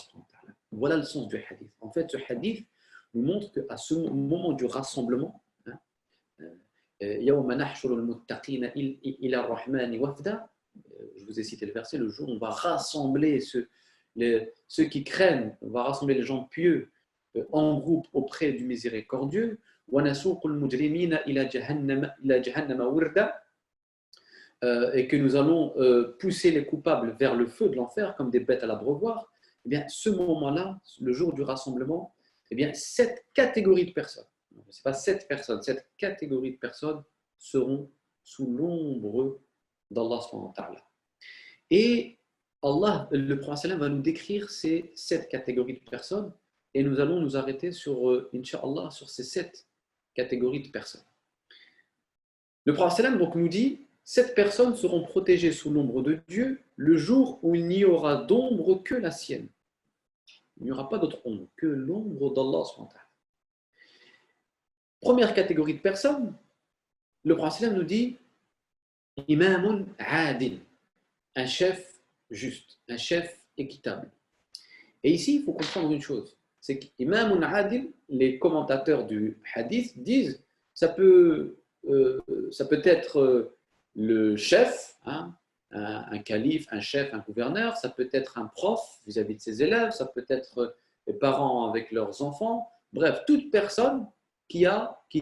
Speaker 1: Voilà le sens du hadith. En fait, ce hadith nous montre qu'à ce moment du rassemblement, je vous ai cité le verset, le jour où on va rassembler ceux qui craignent, on va rassembler les gens pieux en groupe auprès du miséricordieux, et que nous allons pousser les coupables vers le feu de l'enfer comme des bêtes à l'abreuvoir. Eh bien, ce moment-là, le jour du rassemblement, eh bien, 7 catégories de personnes, ce n'est pas 7 personnes, 7 catégories de personnes seront sous l'ombre d'Allah subhanahu wa ta'ala. Et Allah, le prophète va nous décrire ces 7 catégories de personnes, et nous allons nous arrêter sur, Inch'Allah, sur ces 7 catégories de personnes. Le prophète donc nous dit, 7 personnes seront protégées sous l'ombre de Dieu le jour où il n'y aura d'ombre que la sienne. Il n'y aura pas d'autre ombre que l'ombre d'Allah subhanahu wa ta'ala. Première catégorie de personnes, le prophète nous dit Imamun adil, un chef juste, un chef équitable. Et ici, il faut comprendre une chose, c'est qu'Imamun adil, les commentateurs du hadith disent ça peut être le chef, un calife, un chef, un gouverneur, ça peut être un prof vis-à-vis de ses élèves, ça peut être les parents avec leurs enfants, bref, toute personne qui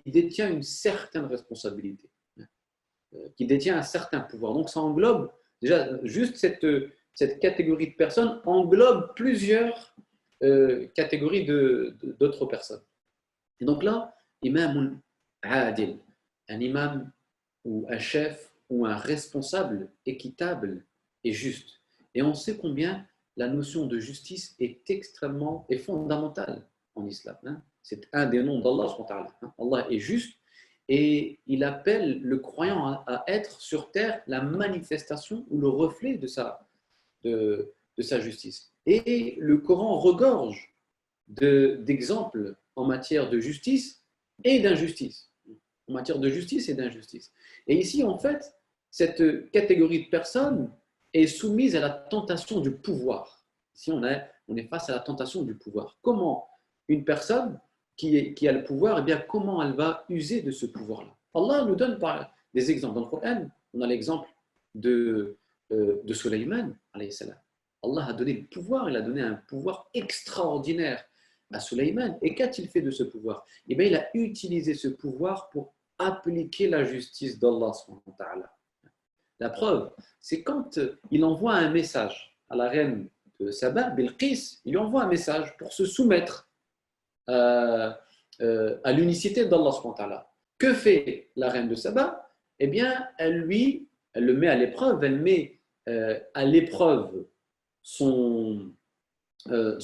Speaker 1: détient une certaine responsabilité, qui détient un certain pouvoir. Donc ça englobe, déjà, juste cette catégorie de personnes englobe plusieurs catégories d'autres personnes. Et donc là, imam adil, un imam ou un chef ou un responsable équitable et juste. Et on sait combien la notion de justice est extrêmement et fondamentale en islam. C'est un des noms d'Allah. Allah est juste et il appelle le croyant à être sur terre la manifestation ou le reflet de sa justice. Et le Coran regorge d'exemples en matière de justice et d'injustice. En matière de justice et d'injustice. Et ici, en fait, cette catégorie de personnes est soumise à la tentation du pouvoir. Ici, on est face à la tentation du pouvoir. Comment une personne qui a le pouvoir, eh bien, comment elle va user de ce pouvoir-là? Allah nous donne des exemples. Dans le Coran, on a l'exemple de Sulayman, alayhi salam. Allah a donné le pouvoir, il a donné un pouvoir extraordinaire à Sulayman. Et qu'a-t-il fait de ce pouvoir? Eh bien, il a utilisé ce pouvoir pour appliquer la justice d'Allah. La preuve, c'est quand il envoie un message à la reine de Saba, Bilqis, il lui envoie un message pour se soumettre à l'unicité d'Allah. Que fait la reine de Saba? Eh bien, elle le met à l'épreuve, elle met à l'épreuve son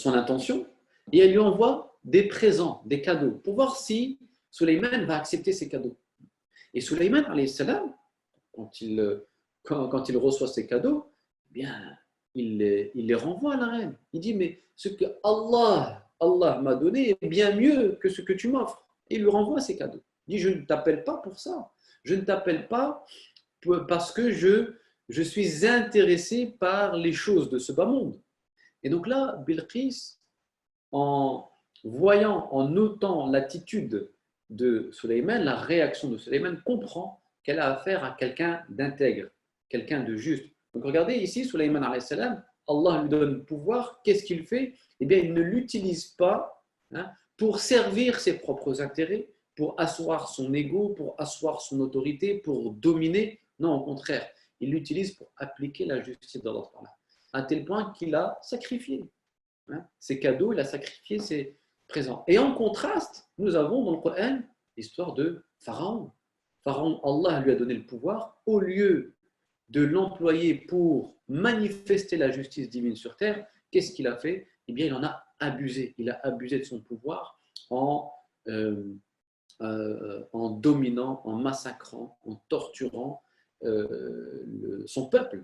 Speaker 1: intention, et elle lui envoie des présents, des cadeaux, pour voir si Sulayman va accepter ces cadeaux. Et Sulayman, alayhi salam, quand il reçoit ces cadeaux, eh bien, il les renvoie à la reine. Il dit, mais ce que Allah m'a donné est bien mieux que ce que tu m'offres. Et il lui renvoie ces cadeaux. Il dit, je ne t'appelle pas pour ça. Je ne t'appelle pas parce que je suis intéressé par les choses de ce bas monde. Et donc là, Bilqis, en voyant, en notant l'attitude de Sulayman, la réaction de Sulayman, comprend qu'elle a affaire à quelqu'un d'intègre, quelqu'un de juste. Donc regardez ici, Sulayman alayhi salam, Allah lui donne le pouvoir, qu'est-ce qu'il fait? Eh bien, il ne l'utilise pas pour servir ses propres intérêts, pour asseoir son ego, pour asseoir son autorité, pour dominer. Non, au contraire, il l'utilise pour appliquer la justice d'Allah, à tel point qu'il a sacrifié ses cadeaux, il a sacrifié ses présents. Et en contraste, nous avons dans le Coran l'histoire de Pharaon. Pharaon, Allah lui a donné le pouvoir, au lieu de l'employer pour manifester la justice divine sur terre, qu'est-ce qu'il a fait? Eh bien, il en a abusé. Il a abusé de son pouvoir en dominant, en massacrant, en torturant son peuple,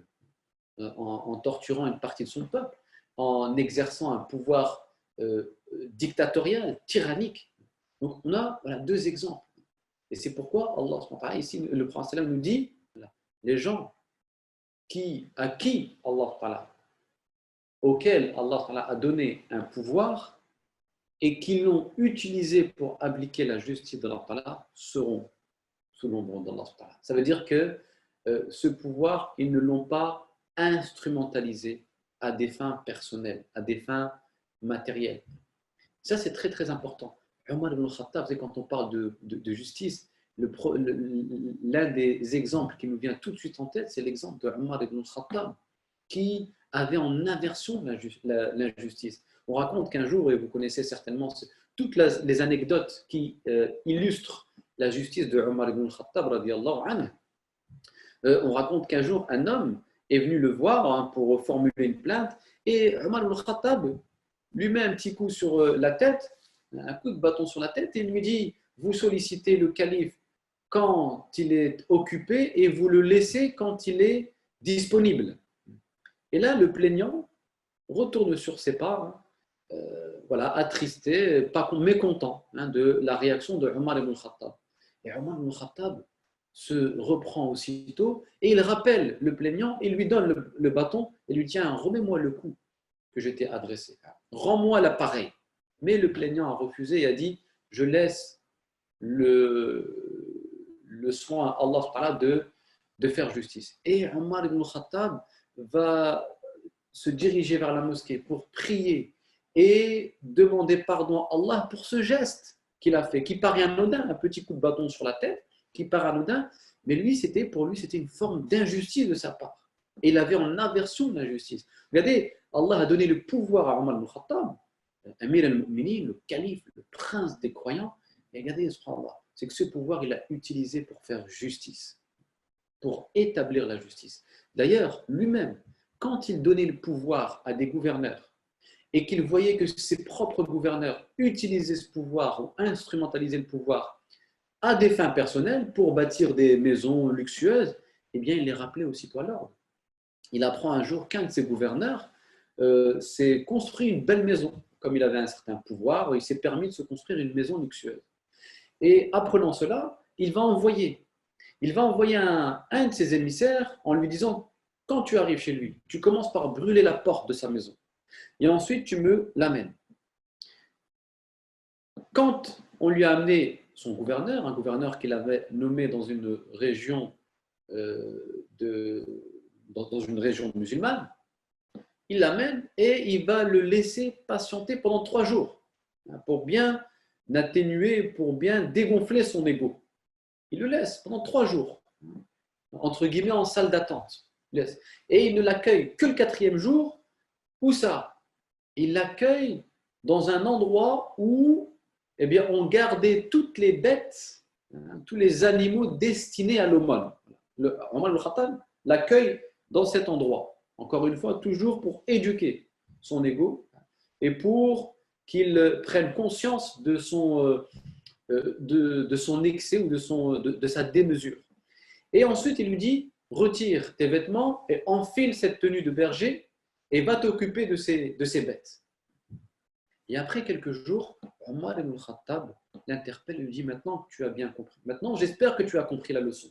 Speaker 1: en torturant une partie de son peuple, en exerçant un pouvoir dictatorial, tyrannique. Donc, on a deux exemples. Et c'est pourquoi Allah, ici, le prophète nous dit, les gens auxquels Allah a donné un pouvoir et qui l'ont utilisé pour appliquer la justice d'Allah seront sous l'ombre d'Allah. Ça veut dire que ce pouvoir, ils ne l'ont pas instrumentalisé à des fins personnelles, à des fins matérielles. Ça, c'est très très important. Omar ibn Khattab, quand on parle de justice, l'un des exemples qui nous vient tout de suite en tête, c'est l'exemple de Omar ibn Khattab, qui avait en aversion l'injustice. On raconte qu'un jour, et vous connaissez certainement toutes les anecdotes qui illustrent la justice de Omar ibn Khattab, radiallahu anhu, on raconte qu'un jour, un homme est venu le voir pour formuler une plainte, et Omar ibn Khattab lui met un petit coup sur la tête, un coup de bâton sur la tête, et lui dit, vous sollicitez le calife quand il est occupé et vous le laissez quand il est disponible. Et là, le plaignant retourne sur ses pas, attristé, pas mécontent de la réaction de Omar ibn Khattab. Et Omar ibn Khattab se reprend aussitôt et il rappelle le plaignant, il lui donne le bâton et lui dit, tiens, remets-moi le coup que je t'ai adressé, rends-moi l'appareil. Mais le plaignant a refusé et a dit, je laisse le soin à Allah de faire justice. Et Omar ibn Khattab va se diriger vers la mosquée pour prier et demander pardon à Allah pour ce geste qu'il a fait, qui paraît anodin, un petit coup de bâton sur la tête, qui paraît anodin, mais pour lui, c'était une forme d'injustice de sa part. Et il avait en aversion de l'injustice. Regardez, Allah a donné le pouvoir à Omar ibn Khattab, Amir al-Mu'minin, le calife, le prince des croyants. Et regardez, c'est que ce pouvoir, il l'a utilisé pour faire justice, pour établir la justice. D'ailleurs, lui-même, quand il donnait le pouvoir à des gouverneurs et qu'il voyait que ses propres gouverneurs utilisaient ce pouvoir ou instrumentalisaient le pouvoir à des fins personnelles pour bâtir des maisons luxueuses, eh bien, il les rappelait aussitôt à l'ordre. Il apprend un jour qu'un de ses gouverneurs s'est construit une belle maison. Comme il avait un certain pouvoir, il s'est permis de se construire une maison luxueuse. Et apprenant cela, il va envoyer un de ses émissaires en lui disant, quand tu arrives chez lui, tu commences par brûler la porte de sa maison. Et ensuite, tu me l'amènes. Quand on lui a amené son gouverneur, un gouverneur qu'il avait nommé dans une région, dans une région musulmane, il l'amène et il va le laisser patienter pendant 3 jours pour bien atténuer, pour bien dégonfler son ego. Il le laisse pendant 3 jours, entre guillemets en salle d'attente. Et il ne l'accueille que le 4e jour. Où ça? Il l'accueille dans un endroit où on gardait toutes les bêtes, tous les animaux destinés à l'aumône. Omar al-Khattab l'accueille dans cet endroit. Encore une fois, toujours pour éduquer son ego et pour qu'il prenne conscience de son excès ou de sa démesure. Et ensuite, il lui dit, retire tes vêtements et enfile cette tenue de berger et va t'occuper de ces bêtes. Et après quelques jours, Omar ibn Khattab l'interpelle et lui dit, maintenant que tu as bien compris, maintenant j'espère que tu as compris la leçon.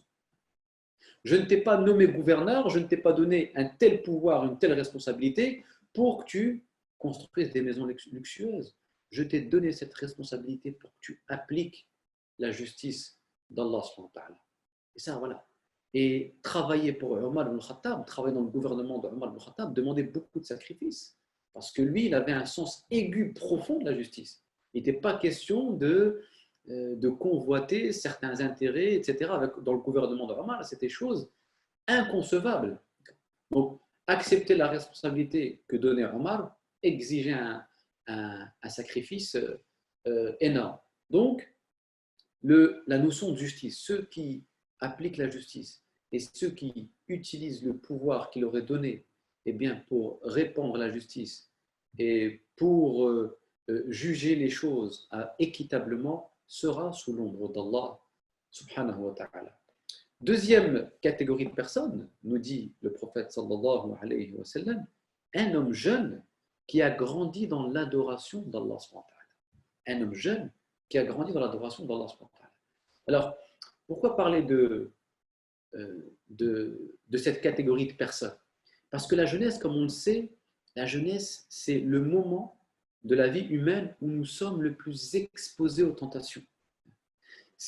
Speaker 1: Je ne t'ai pas nommé gouverneur, je ne t'ai pas donné un tel pouvoir, une telle responsabilité pour que tu construisent des maisons luxueuses. Je t'ai donné cette responsabilité pour que tu appliques la justice d'Allah subhanahu wa ta'ala. Et ça, voilà. Et travailler pour Omar ibn Khattab, travailler dans le gouvernement d'Omar ibn Khattab, demandait beaucoup de sacrifices. Parce que lui, il avait un sens aigu, profond de la justice. Il n'était pas question de convoiter certains intérêts, etc. Dans le gouvernement d'Omar, c'était chose inconsevable. Donc, accepter la responsabilité que donnait Omar exigeait un sacrifice énorme. Donc, la notion de justice, ceux qui appliquent la justice et ceux qui utilisent le pouvoir qu'il aurait donné eh bien, pour répandre la justice et pour juger les choses équitablement, sera sous l'ombre d'Allah subhanahu wa ta'ala. Deuxième catégorie de personnes, nous dit le prophète sallallahu alayhi wa sallam, un homme jeune qui a grandi dans l'adoration d'Allah subhanahu wa ta'ala. Un homme jeune qui a grandi dans l'adoration d'Allah subhanahu wa ta'ala. Alors, pourquoi parler de cette catégorie de personnes? Parce que la jeunesse, comme on le sait, la jeunesse, c'est le moment de la vie humaine où nous sommes le plus exposés aux tentations.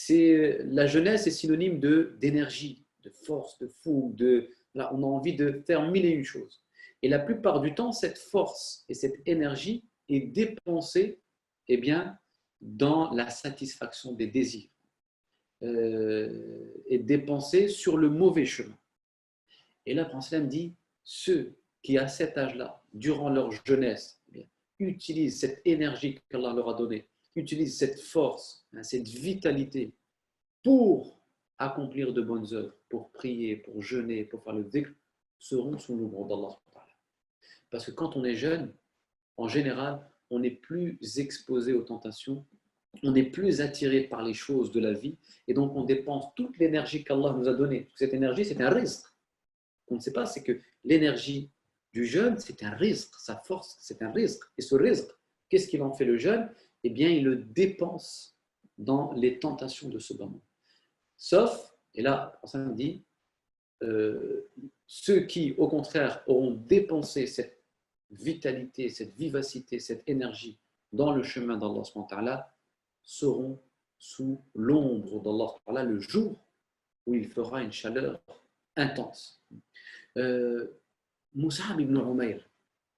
Speaker 1: La jeunesse est synonyme d'énergie, de force, de fougue, là, on a envie de faire mille et une choses. Et la plupart du temps, cette force et cette énergie est dépensée eh bien, dans la satisfaction des désirs. Et dépensée sur le mauvais chemin. Et là, le prophète dit, ceux qui à cet âge-là, durant leur jeunesse, eh bien, utilisent cette énergie qu'Allah leur a donnée, utilisent cette force, cette vitalité pour accomplir de bonnes œuvres, pour prier, pour jeûner, pour faire le dhikr, seront sous l'ombre d'Allah. Parce que quand on est jeune, en général, on est plus exposé aux tentations, on est plus attiré par les choses de la vie, et donc on dépense toute l'énergie qu'Allah nous a donnée. Cette énergie, c'est un rizq. On ne sait pas, c'est que l'énergie du jeûne, c'est un rizq, sa force, c'est un rizq. Et ce rizq, qu'est-ce qu'il en fait le jeûne? Eh bien, il le dépense dans les tentations de ce moment. Sauf, et là, ça me dit, ceux qui, au contraire, auront dépensé cette vitalité, cette vivacité, cette énergie dans le chemin d'Allah subhanahu wa ta'ala, seront sous l'ombre d'Allah le jour où il fera une chaleur intense. Mus'ab ibn Umayr,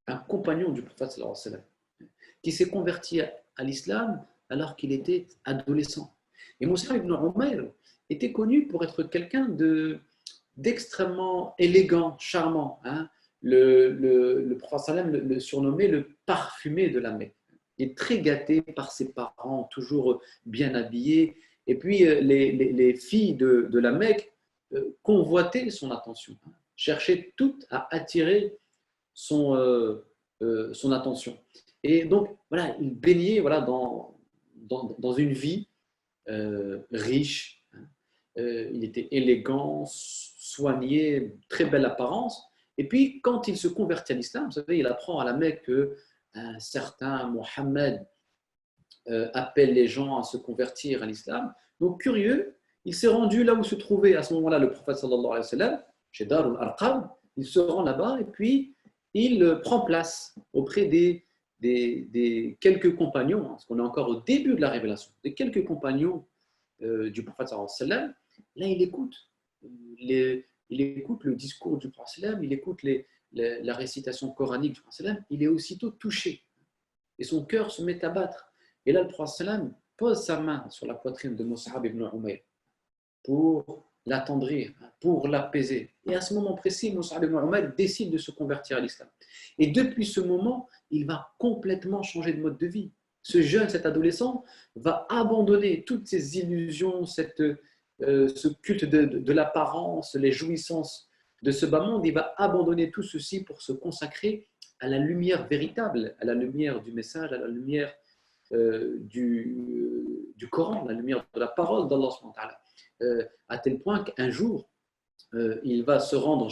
Speaker 1: un compagnon du prophète sallallahu alayhi wa sallam, qui s'est converti à l'islam alors qu'il était adolescent. Et Mus'ab ibn Umayr était connu pour être quelqu'un d'extrêmement élégant, charmant. Hein. Le prophète sallam le surnommait le parfumé de la Mecque. Il est très gâté par ses parents, toujours bien habillés. Et puis, les filles de la Mecque convoitaient son attention, hein, cherchaient toutes à attirer son attention. Et donc, voilà, il baignait voilà, dans une vie riche. Hein. Il était élégant, soigné, très belle apparence. Et puis, quand il se convertit à l'islam, vous savez, il apprend à la Mecque que un certain Mohammed appelle les gens à se convertir à l'islam. Donc, curieux, il s'est rendu là où se trouvait à ce moment-là le prophète sallallahu alayhi wa sallam, chez Darul Arqam. Il se rend là-bas et puis il prend place auprès des quelques compagnons, hein, parce qu'on est encore au début de la révélation, des quelques compagnons du prophète sallallahu alayhi wa sallam. Là, il écoute le discours du prophète sallallahu alayhi wa sallam, il écoute la récitation coranique du prophète sallallahu alayhi wa sallam, il est aussitôt touché et son cœur se met à battre. Et là, le prophète sallallahu alayhi wa sallam pose sa main sur la poitrine de Mus'ab ibn Umayr pour l'attendrir, pour l'apaiser. Et à ce moment précis, Mus'ab ibn Umayr décide de se convertir à l'islam. Et depuis ce moment, il va complètement changer de mode de vie. Ce jeune, cet adolescent, va abandonner toutes ces illusions, ce culte de l'apparence, les jouissances de ce bas monde. Il va abandonner tout ceci pour se consacrer à la lumière véritable, à la lumière du message, à la lumière du Coran, la lumière de la parole d'Allah subhanahu wa ta'ala. À tel point qu'un jour, il va se rendre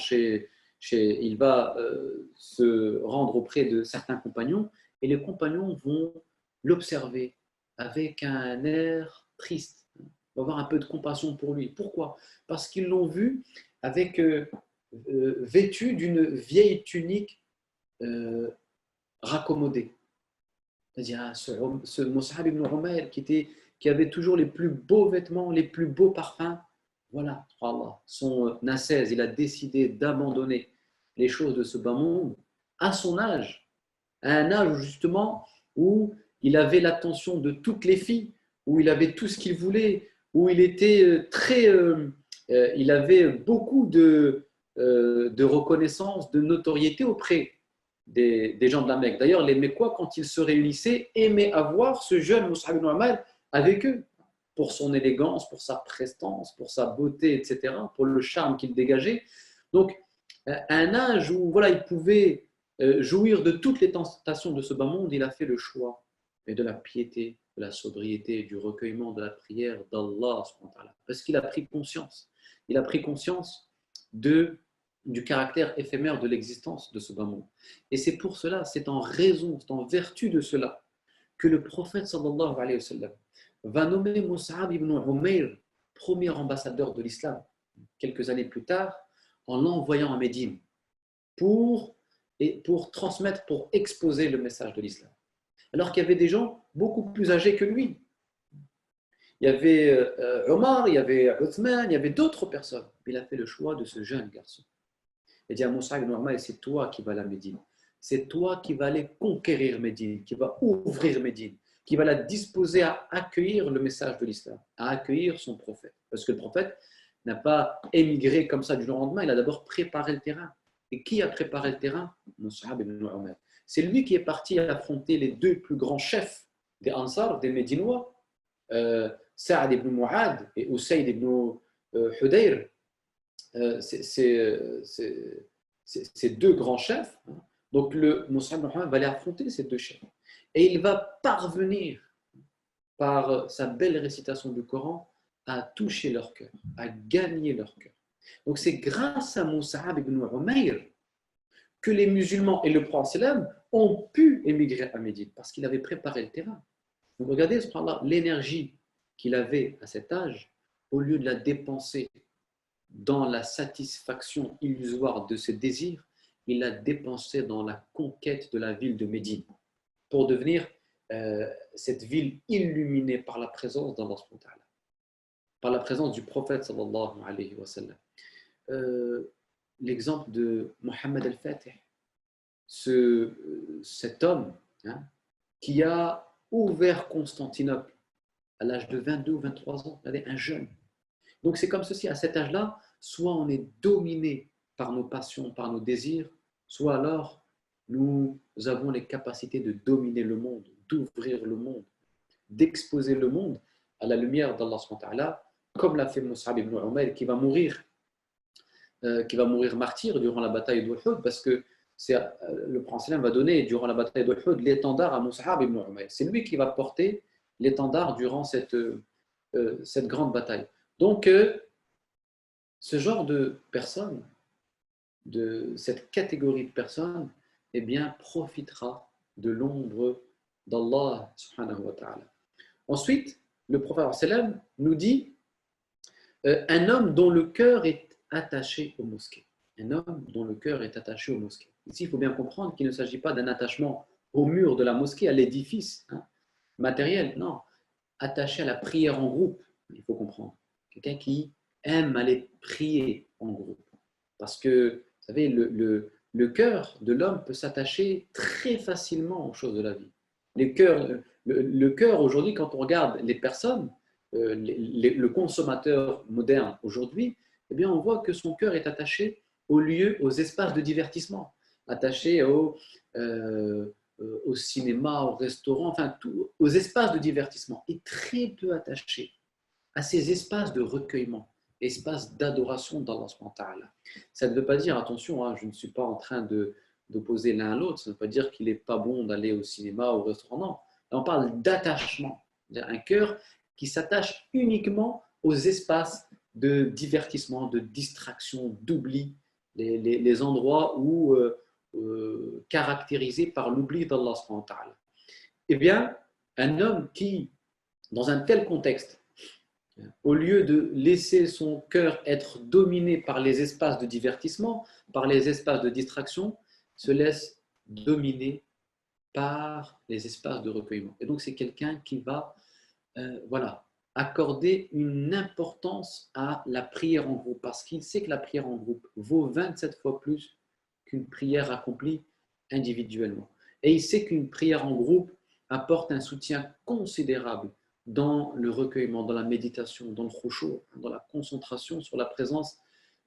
Speaker 1: se rendre auprès de certains compagnons et les compagnons vont l'observer avec un air triste. On va avoir un peu de compassion pour lui. Pourquoi? Parce qu'ils l'ont vu vêtu d'une vieille tunique raccommodé. C'est-à-dire ce Mus'ab ibn Umayr qui avait toujours les plus beaux vêtements, les plus beaux parfums. Voilà, Allah, son ascèse, il a décidé d'abandonner les choses de ce bas monde à son âge, à un âge justement où il avait l'attention de toutes les filles, où il avait tout ce qu'il voulait, où il était il avait beaucoup de reconnaissance, de notoriété auprès des gens de la Mecque. D'ailleurs, les Mecquois, quand ils se réunissaient, aimaient avoir ce jeune Mus'ab ibn Umayr avec eux, pour son élégance, pour sa prestance, pour sa beauté, etc., pour le charme qu'il dégageait. Donc, à un âge où voilà, il pouvait jouir de toutes les tentations de ce bas monde, il a fait le choix et de la piété, de la sobriété, du recueillement, de la prière d'Allah, parce qu'il a pris conscience. Il a pris conscience du caractère éphémère de l'existence de ce bas monde. Et c'est pour cela, c'est en raison, c'est en vertu de cela, que le prophète sallallahu alayhi wa sallam va nommer Mus'ab ibn Umayr premier ambassadeur de l'islam quelques années plus tard, en l'envoyant à Médine pour transmettre, pour exposer le message de l'islam. Alors qu'il y avait des gens beaucoup plus âgés que lui. Il y avait Omar, il y avait Uthman, il y avait d'autres personnes. Il a fait le choix de ce jeune garçon. Il dit à Mus'ab ibn Umayr, c'est toi qui vas à la Médine. C'est toi qui vas aller conquérir Médine, qui va ouvrir Médine, qui va la disposer à accueillir le message de l'islam, à accueillir son prophète. Parce que le prophète n'a pas émigré comme ça du jour au lendemain, il a d'abord préparé le terrain. Et qui a préparé le terrain? Mus'ab ibn Umayr. C'est lui qui est parti affronter les deux plus grands chefs des Ansar, des Médinois, Sa'ad ibn Mu'ad et Usayd ibn Hudayr. Ces deux grands chefs. Donc le Mus'ab ibn Umayr va aller affronter ces deux chefs. Et il va parvenir, par sa belle récitation du Coran, à toucher leur cœur, à gagner leur cœur. Donc c'est grâce à Mus'ab ibn Umayr que les musulmans et le prophète ont pu émigrer à Médine, parce qu'il avait préparé le terrain. Donc regardez l'énergie qu'il avait à cet âge, au lieu de la dépenser dans la satisfaction illusoire de ses désirs, il l'a dépensée dans la conquête de la ville de Médine, pour devenir cette ville illuminée par la présence d'Allah, par la présence du prophète sallallahu alayhi wa sallam. L'exemple de Mohammed al-Fatih, cet homme qui a ouvert Constantinople à l'âge de 22 ou 23 ans, un jeune. Donc c'est comme ceci, à cet âge-là, soit on est dominé par nos passions, par nos désirs, soit alors nous avons les capacités de dominer le monde, d'ouvrir le monde, d'exposer le monde à la lumière d'Allah subhanahu wa ta'ala, comme l'a fait Mus'ab ibn Umayr, qui va mourir martyr durant la bataille d'Uhud, parce que le prophète va donner durant la bataille d'Uhud l'étendard à Mus'ab ibn Umayr. C'est lui qui va porter l'étendard durant cette grande bataille. Donc, ce genre de personnes, de cette catégorie de personnes, eh bien, profitera de l'ombre d'Allah subhanahu wa ta'ala. Ensuite, le prophète sallam nous dit un homme dont le cœur est attaché aux mosquées. Un homme dont le cœur est attaché aux mosquées. Ici, il faut bien comprendre qu'il ne s'agit pas d'un attachement au mur de la mosquée, à l'édifice matériel, non. Attaché à la prière en groupe, il faut comprendre. Quelqu'un qui aime aller prier en groupe. Parce que, vous savez, le cœur de l'homme peut s'attacher très facilement aux choses de la vie. Le cœur, aujourd'hui, quand on regarde les personnes, le consommateur moderne aujourd'hui, eh bien, on voit que son cœur est attaché aux lieux, aux espaces de divertissement, attaché au cinéma, au restaurant, enfin, aux espaces de divertissement, et très peu attaché à ces espaces de recueillement, espaces d'adoration d'Allah subhanahu wa ta'ala. Ça ne veut pas dire, attention, je ne suis pas en train d'opposer l'un à l'autre, ça ne veut pas dire qu'il n'est pas bon d'aller au cinéma, au restaurant, non. Là, on parle d'attachement, un cœur qui s'attache uniquement aux espaces de divertissement, de distraction, d'oubli, les endroits où caractérisés par l'oubli d'Allah subhanahu wa ta'ala. Eh bien, un homme qui, dans un tel contexte, au lieu de laisser son cœur être dominé par les espaces de divertissement, par les espaces de distraction, se laisse dominer par les espaces de recueillement. Et donc, c'est quelqu'un qui va voilà, accorder une importance à la prière en groupe, parce qu'il sait que la prière en groupe vaut 27 fois plus qu'une prière accomplie individuellement. Et il sait qu'une prière en groupe apporte un soutien considérable dans le recueillement, dans la méditation, dans le khushu', dans la concentration sur la présence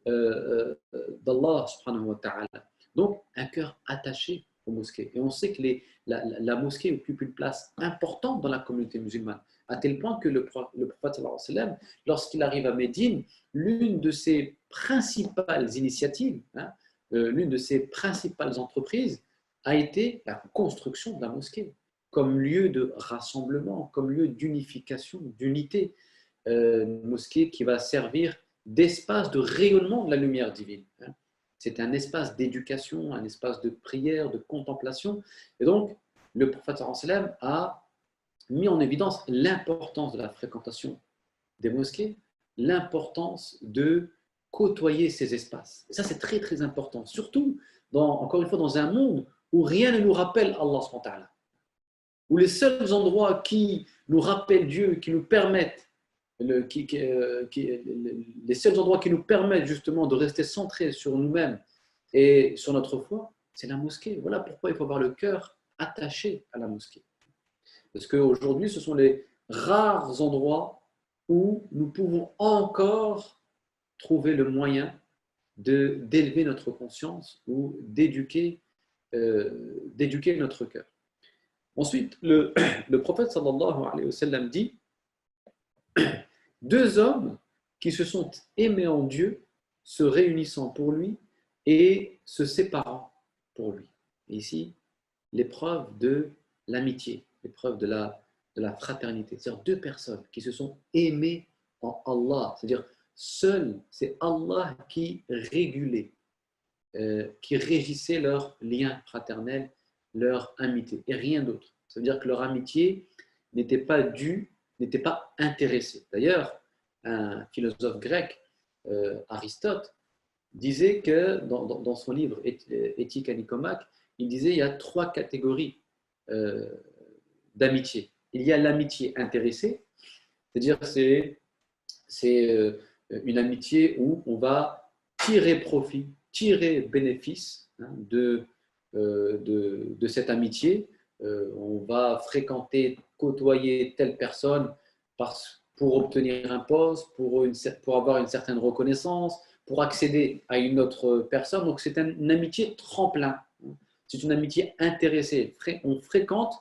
Speaker 1: d'Allah subhanahu wa ta'ala. Donc, un cœur attaché aux mosquées. Et on sait que la mosquée occupe une place importante dans la communauté musulmane, à tel point que le prophète, sallallahu alayhi wa sallam, lorsqu'il arrive à Médine, l'une de ses principales initiatives, l'une de ses principales entreprises a été la construction de la mosquée comme lieu de rassemblement, comme lieu d'unification, d'unité. Une mosquée qui va servir d'espace de rayonnement de la lumière divine. C'est un espace d'éducation, un espace de prière, de contemplation. Et donc, le prophète sallallahu alayhi wa sallam a mis en évidence l'importance de la fréquentation des mosquées, l'importance de côtoyer ces espaces. Et ça, c'est très, très important. Surtout, encore une fois, dans un monde où rien ne nous rappelle Allah subhanahu wa ta'ala, où les seuls endroits qui nous rappellent Dieu, qui nous permettent, les seuls endroits qui nous permettent justement de rester centrés sur nous-mêmes et sur notre foi, c'est la mosquée. Voilà pourquoi il faut avoir le cœur attaché à la mosquée. Parce qu'aujourd'hui, ce sont les rares endroits où nous pouvons encore trouver le moyen d'élever notre conscience ou d'éduquer notre cœur. Ensuite, le prophète sallallahu alayhi wa sallam dit « Deux hommes qui se sont aimés en Dieu, se réunissant pour lui et se séparant pour lui. » Et ici, l'épreuve de l'amitié, l'épreuve de la fraternité. C'est-à-dire deux personnes qui se sont aimées en Allah. C'est-à-dire seul, c'est Allah qui régulait, qui régissait leur lien fraternel, leur amitié, et rien d'autre. Ça veut dire que leur amitié n'était pas due, n'était pas intéressée. D'ailleurs, un philosophe grec, Aristote, disait que dans son livre Éthique à Nicomaque, il disait qu'il y a trois catégories d'amitié. Il y a l'amitié intéressée, c'est-à-dire c'est une amitié où on va tirer profit, tirer bénéfice de cette amitié. On va fréquenter, côtoyer telle personne pour obtenir un poste, pour avoir une certaine reconnaissance, pour accéder à une autre personne. Donc c'est une amitié tremplin. C'est une amitié intéressée. On fréquente,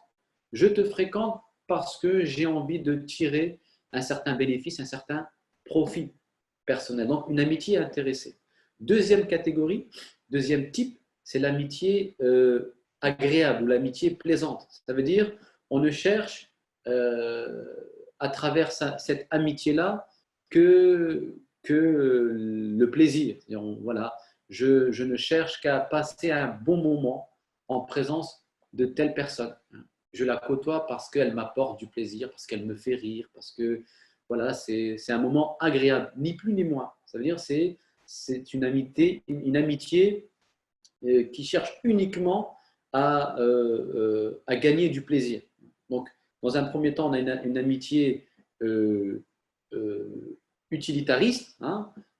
Speaker 1: je te fréquente parce que j'ai envie de tirer un certain bénéfice, un certain profit personnel. Donc une amitié intéressée. Deuxième catégorie, deuxième type, c'est l'amitié agréable ou l'amitié plaisante. Ça veut dire on ne cherche à travers cette amitié-là que le plaisir. Voilà, je ne cherche qu'à passer un bon moment en présence de telle personne. Je la côtoie parce qu'elle m'apporte du plaisir, parce qu'elle me fait rire, parce que voilà, c'est un moment agréable, ni plus ni moins. Ça veut dire c'est une amitié qui cherche uniquement à gagner du plaisir. Donc, dans un premier temps, on a une amitié utilitariste,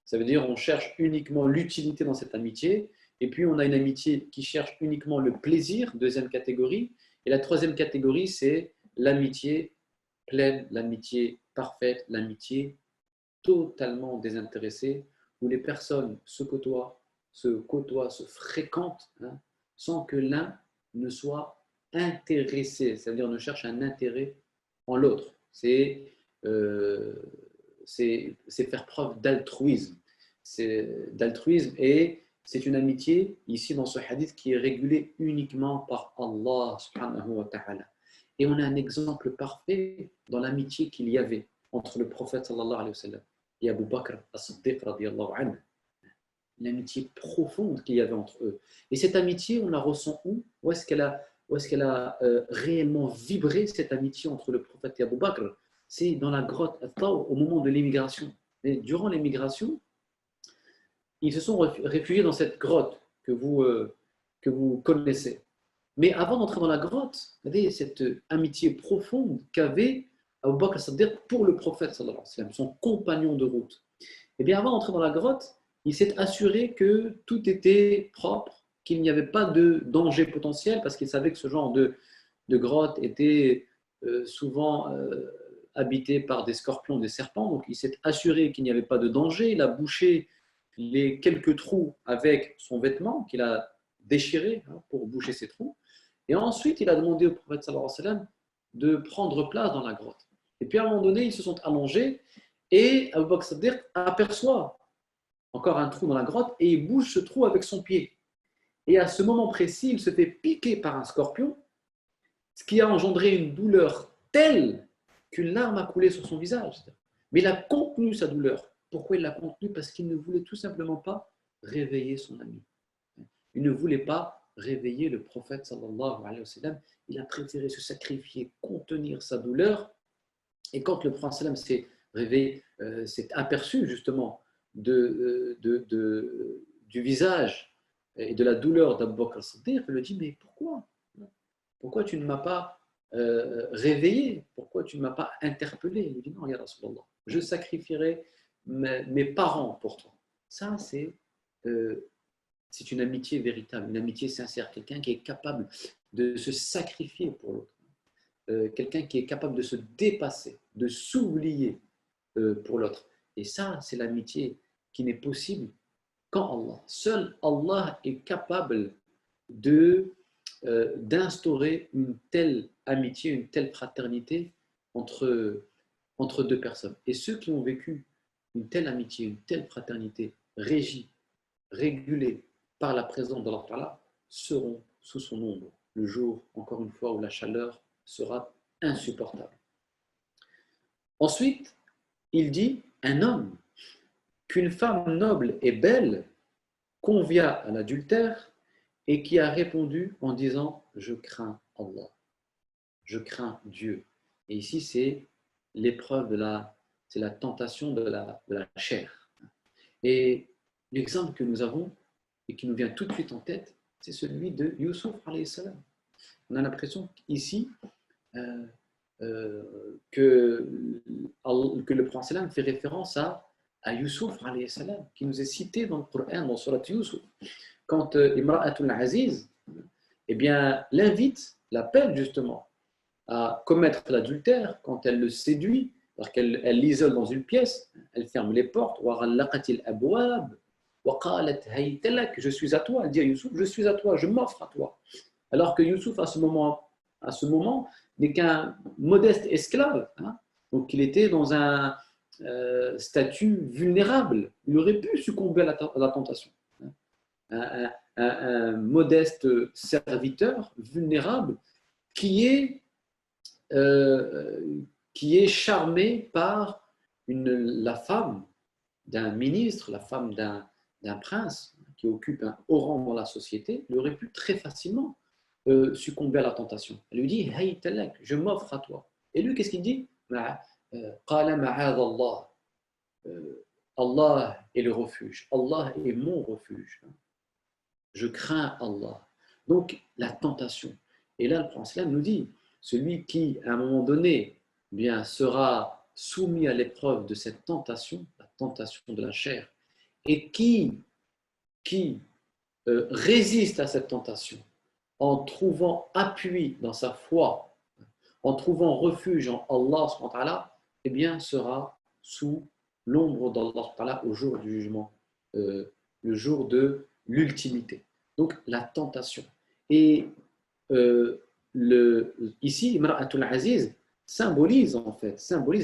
Speaker 1: ça veut dire on cherche uniquement l'utilité dans cette amitié, et puis on a une amitié qui cherche uniquement le plaisir, deuxième catégorie, et la troisième catégorie, c'est l'amitié pleine, l'amitié parfaite, l'amitié totalement désintéressée, où les personnes se côtoient, se fréquentent, sans que l'un ne soit intéressé, c'est-à-dire ne cherche un intérêt en l'autre. C'est faire preuve d'altruisme. Et c'est une amitié, ici dans ce hadith, qui est régulée uniquement par Allah subhanahu wa ta'ala. Et on a un exemple parfait dans l'amitié qu'il y avait entre le prophète sallallahu alayhi wa sallam et Abu Bakr as-Siddiq radiyallahu anhu. L'amitié profonde qu'il y avait entre eux. Et cette amitié, on la ressent où? Où est-ce qu'elle a réellement vibré, cette amitié entre le prophète et Abu Bakr? C'est dans la grotte au moment de l'émigration. Et durant l'émigration, ils se sont réfugiés dans cette grotte que vous connaissez. Mais avant d'entrer dans la grotte, vous voyez, cette amitié profonde qu'avait Abu Bakr as-Siddiq pour le prophète, sallallahu alayhi wa sallam, son compagnon de route. Et bien avant d'entrer dans la grotte, il s'est assuré que tout était propre, qu'il n'y avait pas de danger potentiel, parce qu'il savait que ce genre de grotte était souvent habité par des scorpions, des serpents. Donc il s'est assuré qu'il n'y avait pas de danger. Il a bouché les quelques trous avec son vêtement qu'il a déchiré pour boucher ces trous. Et ensuite, il a demandé au prophète sallallahu alayhi wa sallam de prendre place dans la grotte. Et puis à un moment donné, ils se sont allongés et Abu Bakr Siddiq aperçoit encore un trou dans la grotte et il bouge ce trou avec son pied. Et à ce moment précis, il se fait piquer par un scorpion, ce qui a engendré une douleur telle qu'une larme a coulé sur son visage. Mais il a contenu sa douleur. Pourquoi il l'a contenu? Parce qu'il ne voulait tout simplement pas réveiller son ami. Il ne voulait pas réveiller le prophète sallallahu alayhi wa sallam. Il a préféré se sacrifier, contenir sa douleur. Et quand le prophète sallam s'est réveillé, s'est aperçu justement du visage et de la douleur d'Abu Bakr as-Siddiq, il lui dit: mais pourquoi tu ne m'as pas réveillé? Pourquoi tu ne m'as pas interpellé? Il lui dit: non, ya Rasulallah, je sacrifierai mes parents pour toi. Ça, c'est une amitié véritable, une amitié sincère, quelqu'un qui est capable de se sacrifier pour l'autre, quelqu'un qui est capable de se dépasser, de s'oublier pour l'autre. Et ça, c'est l'amitié qui n'est possible qu'en Allah. Seul Allah est capable d'instaurer une telle amitié, une telle fraternité entre deux personnes. Et ceux qui ont vécu une telle amitié, une telle fraternité régie, régulée par la présence d'Allah Ta'ala, seront sous son ombre le jour, encore une fois, où la chaleur sera insupportable. Ensuite, il dit: un homme qu'une femme noble et belle convia à l'adultère et qui a répondu en disant: je crains Allah, je crains Dieu. Et ici, c'est l'épreuve c'est la tentation de la chair. Et l'exemple que nous avons et qui nous vient tout de suite en tête, c'est celui de Youssouf alayhi salam. On a l'impression ici que le prophète sallam fait référence à Youssouf alayhi salam, qui nous est cité dans le Coran, dans Surat Youssouf. Quand Imra'atul Aziz l'invite, l'appelle justement à commettre l'adultère, quand elle le séduit, parce qu'elle l'isole dans une pièce, elle ferme les portes, je suis à toi, elle dit à Youssouf: je suis à toi, je m'offre à toi. Alors que Youssouf, à ce moment n'est qu'un modeste esclave, donc il était dans un statut vulnérable, il aurait pu succomber à la tentation. Un modeste serviteur vulnérable qui est charmé par la femme d'un ministre, la femme d'un prince qui occupe un haut rang dans la société, il aurait pu très facilement succomber à la tentation. Elle lui dit: hey talak, je m'offre à toi. Et lui, qu'est-ce qu'il dit? Allah est le refuge, Allah est mon refuge. Je crains Allah. Donc, la tentation. Et là, le prophète nous dit: celui qui, à un moment donné, sera soumis à l'épreuve de cette tentation, la tentation de la chair, et qui résiste à cette tentation en trouvant appui dans sa foi, en trouvant refuge en Allah, sera sous l'ombre d'Allah au jour du jugement, le jour de l'ultimité. Donc, la tentation. Et ici, Imra'atul Aziz symbolise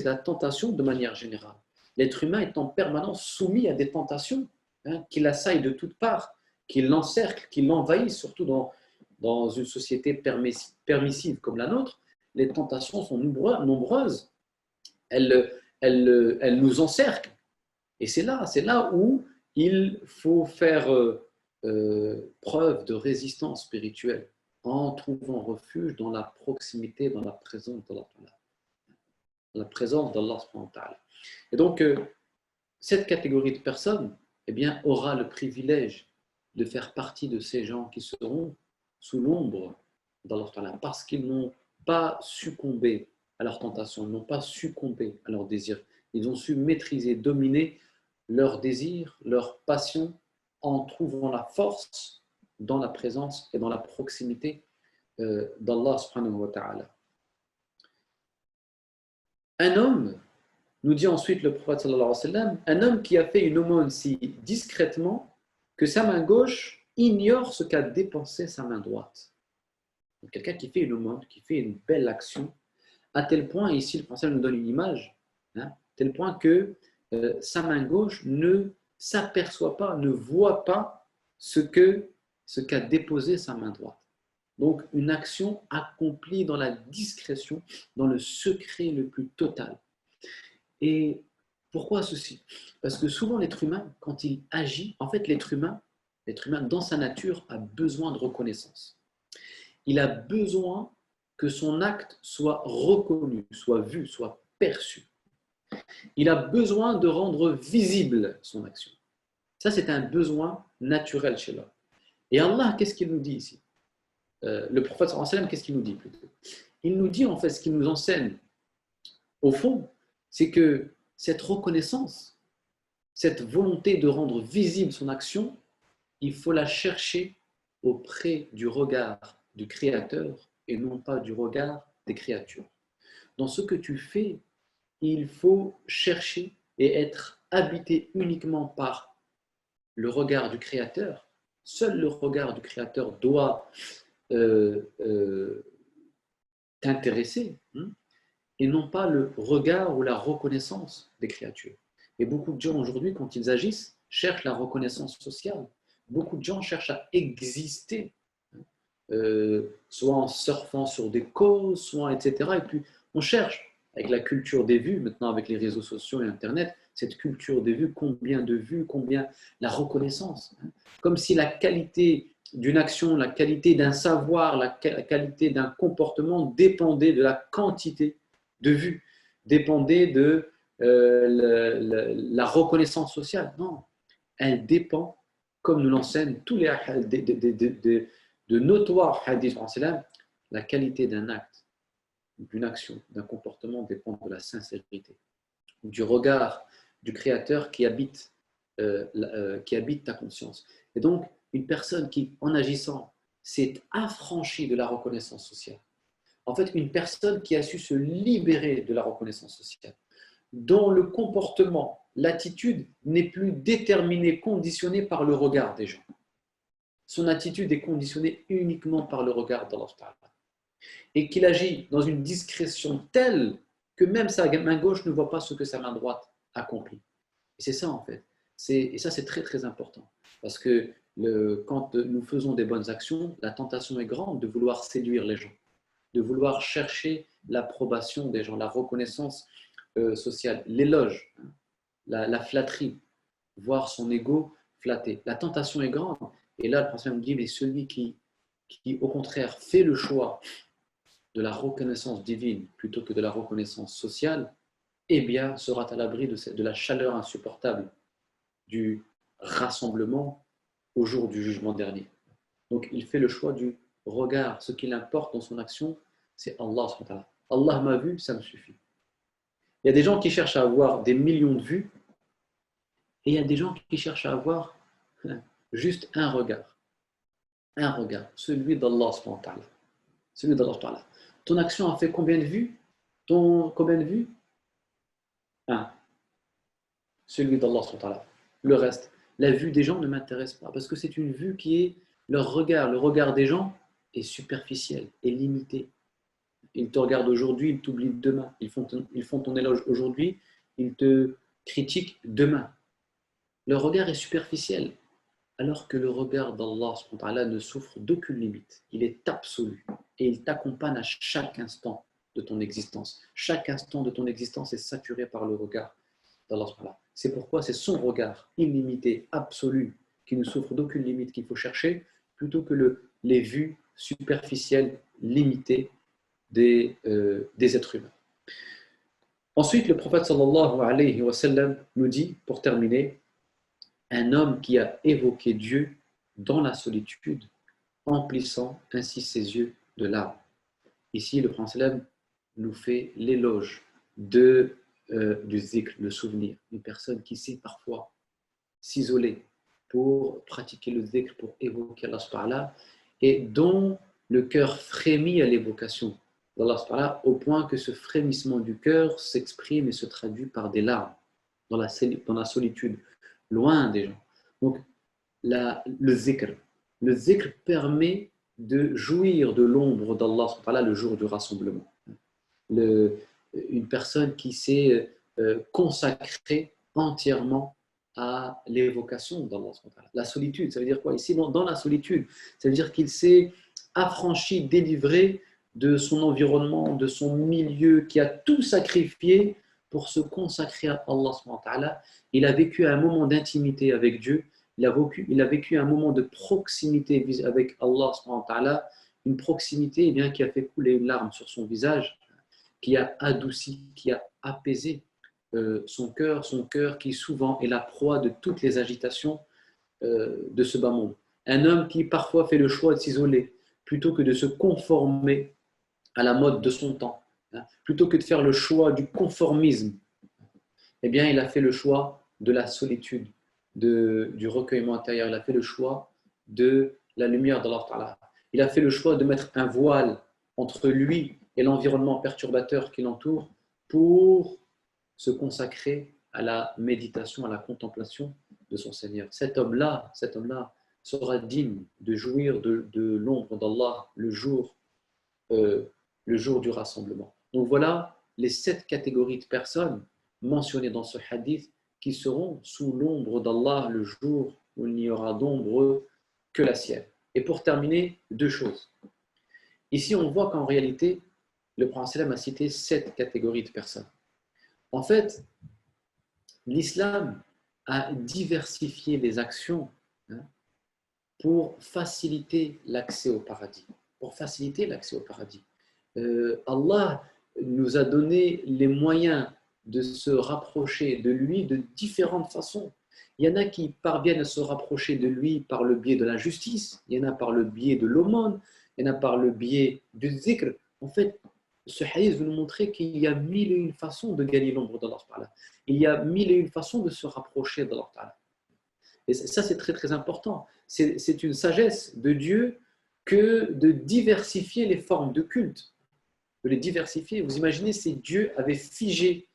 Speaker 1: la tentation de manière générale. L'être humain est en permanence soumis à des tentations qui l'assaillent de toutes parts, qui l'encerclent, qui l'envahissent, surtout dans une société permissive comme la nôtre. Les tentations sont nombreuses. Elles nous encerclent. Et c'est là où il faut faire preuve de résistance spirituelle en trouvant refuge dans la proximité, dans la présence d'Allah. Dans la présence d'Allah. Et donc, cette catégorie de personnes aura le privilège de faire partie de ces gens qui seront sous l'ombre d'Allah Ta'ala, parce qu'ils n'ont pas succombé à leur tentation, ils n'ont pas succombé à leurs désirs. Ils ont su maîtriser, dominer leurs désirs, leurs passions, en trouvant la force dans la présence et dans la proximité d'Allah subhanahu wa ta'ala. Un homme, nous dit ensuite le prophète sallallahu alayhi wa sallam, un homme qui a fait une aumône si discrètement que sa main gauche ignore ce qu'a dépensé sa main droite. Donc, quelqu'un qui fait une aumône, qui fait une belle action, à tel point, ici le prophète nous donne une image, hein, tel point que sa main gauche ne s'aperçoit pas, ne voit pas ce qu'a déposé sa main droite. Donc une action accomplie dans la discrétion, dans le secret le plus total. Et pourquoi ceci? Parce que souvent l'être humain, quand il agit, en fait l'être humain dans sa nature a besoin de reconnaissance. Il a besoin que son acte soit reconnu, soit vu, soit perçu. Il a besoin de rendre visible son action. Ça, c'est un besoin naturel chez l'homme. Et Allah, qu'est-ce qu'il nous dit ici? Le prophète sallallahu alayhi wa sallam, qu'est-ce qu'il nous dit plutôt? Il nous dit en fait, ce qu'il nous enseigne, au fond, c'est que cette reconnaissance, cette volonté de rendre visible son action, il faut la chercher auprès du regard du Créateur et non pas du regard des créatures. Dans ce que tu fais, il faut chercher et être habité uniquement par le regard du Créateur. Seul le regard du Créateur doit t'intéresser, et non pas le regard ou la reconnaissance des créatures. Et beaucoup de gens aujourd'hui, quand ils agissent, cherchent la reconnaissance sociale. Beaucoup de gens cherchent à exister, soit en surfant sur des causes, soit etc. Et puis on cherche, avec la culture des vues, maintenant avec les réseaux sociaux et Internet, cette culture des vues, combien la reconnaissance. Comme si la qualité d'une action, la qualité d'un savoir, la qualité d'un comportement dépendait de la quantité de vues, dépendait de la reconnaissance sociale. Non, elle dépend, comme nous l'enseignent tous les de notoires hadiths, la qualité d'un acte, d'une action, d'un comportement dépend de la sincérité, du regard du Créateur qui habite ta conscience. Et donc, une personne qui, en agissant, s'est affranchie de la reconnaissance sociale, en fait, une personne qui a su se libérer de la reconnaissance sociale, dont le comportement, l'attitude n'est plus déterminée, conditionnée par le regard des gens. Son attitude est conditionnée uniquement par le regard d'Allah Ta'ala. Et qu'il agit dans une discrétion telle que même sa main gauche ne voit pas ce que sa main droite accomplit. Et c'est ça en fait. Et ça c'est très très important. Parce que quand nous faisons des bonnes actions, la tentation est grande de vouloir séduire les gens, de vouloir chercher l'approbation des gens, la reconnaissance sociale, l'éloge, la flatterie, voir son ego flatté. La tentation est grande. Et là, le prophète nous dit, mais celui qui au contraire fait le choix de la reconnaissance divine plutôt que de la reconnaissance sociale, eh bien, sera à l'abri de la chaleur insupportable du rassemblement au jour du jugement dernier. Donc, il fait le choix du regard. Ce qu'il importe dans son action, c'est Allah. Allah m'a vu, ça me suffit. Il y a des gens qui cherchent à avoir des millions de vues et il y a des gens qui cherchent à avoir juste un regard, celui d'Allah. Celui d'Allah. Ton action a fait combien de vues? Combien de vues? Un. Celui d'Allah. Le reste, la vue des gens ne m'intéresse pas parce que c'est une vue qui est leur regard. Le regard des gens est superficiel, est limité. Ils te regardent aujourd'hui, ils t'oublient demain. Ils font ton éloge aujourd'hui, ils te critiquent demain. Leur regard est superficiel, alors que le regard d'Allah ne souffre d'aucune limite. Il est absolu et il t'accompagne à chaque instant de ton existence. Chaque instant de ton existence est saturé par le regard d'Allah. C'est pourquoi c'est son regard illimité, absolu, qui ne souffre d'aucune limite qu'il faut chercher, plutôt que les vues superficielles, limitées des êtres humains. Ensuite, le prophète sallallahu alayhi wa sallam nous dit, pour terminer, un homme qui a évoqué Dieu dans la solitude, emplissant ainsi ses yeux de larmes. Ici, le prophète nous fait l'éloge du zikr, le souvenir. Une personne qui sait parfois s'isoler pour pratiquer le zikr, pour évoquer Allah subhanahu wa ta'ala, et dont le cœur frémit à l'évocation d'Allah subhanahu wa ta'ala, au point que ce frémissement du cœur s'exprime et se traduit par des larmes dans la solitude, loin des gens. Donc, le zikr. Le zikr permet de jouir de l'ombre d'Allah subhanahu wa ta'ala le jour du rassemblement. Une personne qui s'est consacrée entièrement à l'évocation d'Allah. La solitude, ça veut dire quoi? Ici, dans la solitude, ça veut dire qu'il s'est affranchi, délivré de son environnement, de son milieu, qui a tout sacrifié pour se consacrer à Allah. Il a vécu un moment d'intimité avec Dieu, il a vécu un moment de proximité avec Allah, une proximité bien, qui a fait couler une larme sur son visage, qui a adouci, qui a apaisé son cœur qui souvent est la proie de toutes les agitations de ce bas monde. Un homme qui parfois fait le choix de s'isoler plutôt que de se conformer à la mode de son temps, plutôt que de faire le choix du conformisme, eh bien il a fait le choix de la solitude, du recueillement intérieur, il a fait le choix de la lumière d'Allah. Il a fait le choix de mettre un voile entre lui et l'environnement perturbateur qui l'entoure pour se consacrer à la méditation, à la contemplation de son Seigneur. Cet homme-là sera digne de jouir de l'ombre d'Allah le jour du rassemblement. Donc voilà les 7 catégories de personnes mentionnées dans ce hadith qui seront sous l'ombre d'Allah le jour où il n'y aura d'ombre que la sienne. Et pour terminer, 2 choses. Ici, on voit qu'en réalité, le prophète a cité 7 catégories de personnes. En fait, l'islam a diversifié les actions pour faciliter l'accès au paradis. Allah nous a donné les moyens de se rapprocher de lui de différentes façons. Il y en a qui parviennent à se rapprocher de lui par le biais de la justice, il y en a par le biais de l'aumône, il y en a par le biais du zikr. En fait, ce hadith veut nous montrer qu'il y a 1001 façons de gagner l'ombre d'Allah. Il y a 1001 façons de se rapprocher d'Allah. Et ça, c'est très très important. C'est une sagesse de Dieu que de diversifier les formes de culte, de les diversifier. Vous imaginez si Dieu avait figé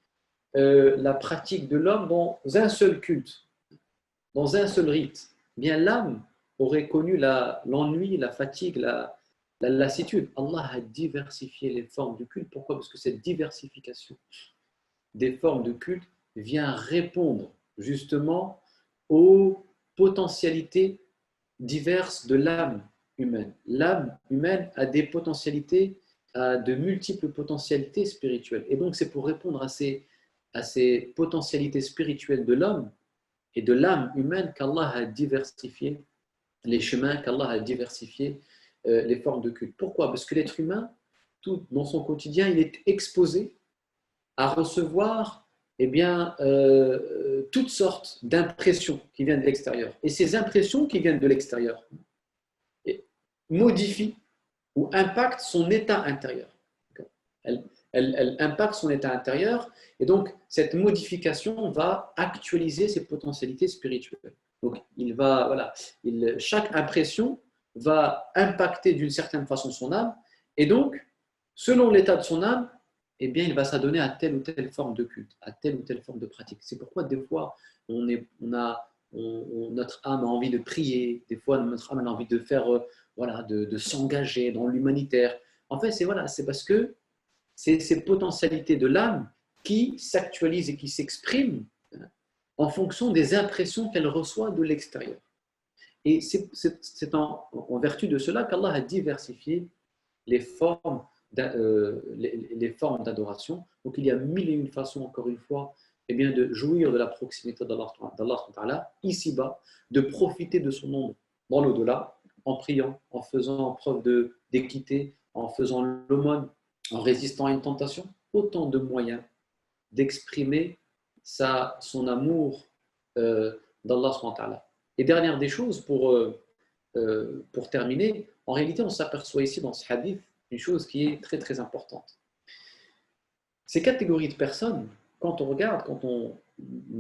Speaker 1: la pratique de l'homme dans un seul culte, dans un seul rite, eh bien l'âme aurait connu l'ennui, la fatigue, la lassitude. Allah a diversifié les formes de culte. Pourquoi? Parce que cette diversification des formes de culte vient répondre justement aux potentialités diverses de l'âme humaine. L'âme humaine a des potentialités, a de multiples potentialités spirituelles. Et donc, c'est pour répondre à ces potentialités spirituelles de l'homme et de l'âme humaine qu'Allah a diversifié les chemins, qu'Allah a diversifié les formes de culte. Pourquoi? Parce que l'être humain, tout dans son quotidien, il est exposé à recevoir toutes sortes d'impressions qui viennent de l'extérieur. Et ces impressions qui viennent de l'extérieur modifient ou impactent son état intérieur. Elle impacte son état intérieur et donc cette modification va actualiser ses potentialités spirituelles. Donc chaque impression va impacter d'une certaine façon son âme et donc selon l'état de son âme, eh bien, il va s'adonner à telle ou telle forme de culte, à telle ou telle forme de pratique. C'est pourquoi des fois, notre âme a envie de prier, des fois notre âme a envie de faire, de s'engager dans l'humanitaire. En fait, c'est parce que c'est ces potentialités de l'âme qui s'actualisent et qui s'expriment en fonction des impressions qu'elle reçoit de l'extérieur. Et c'est en vertu de cela qu'Allah a diversifié les formes d'adoration. Donc il y a 1001 façons, encore une fois, de jouir de la proximité d'Allah ici-bas, de profiter de son ombre dans l'au-delà, en priant, en faisant preuve d'équité, en faisant l'aumône, en résistant à une tentation. Autant de moyens d'exprimer son amour d'Allah. Et dernière des choses, pour terminer, en réalité, on s'aperçoit ici dans ce hadith une chose qui est très très importante. Ces catégories de personnes, quand on regarde, quand on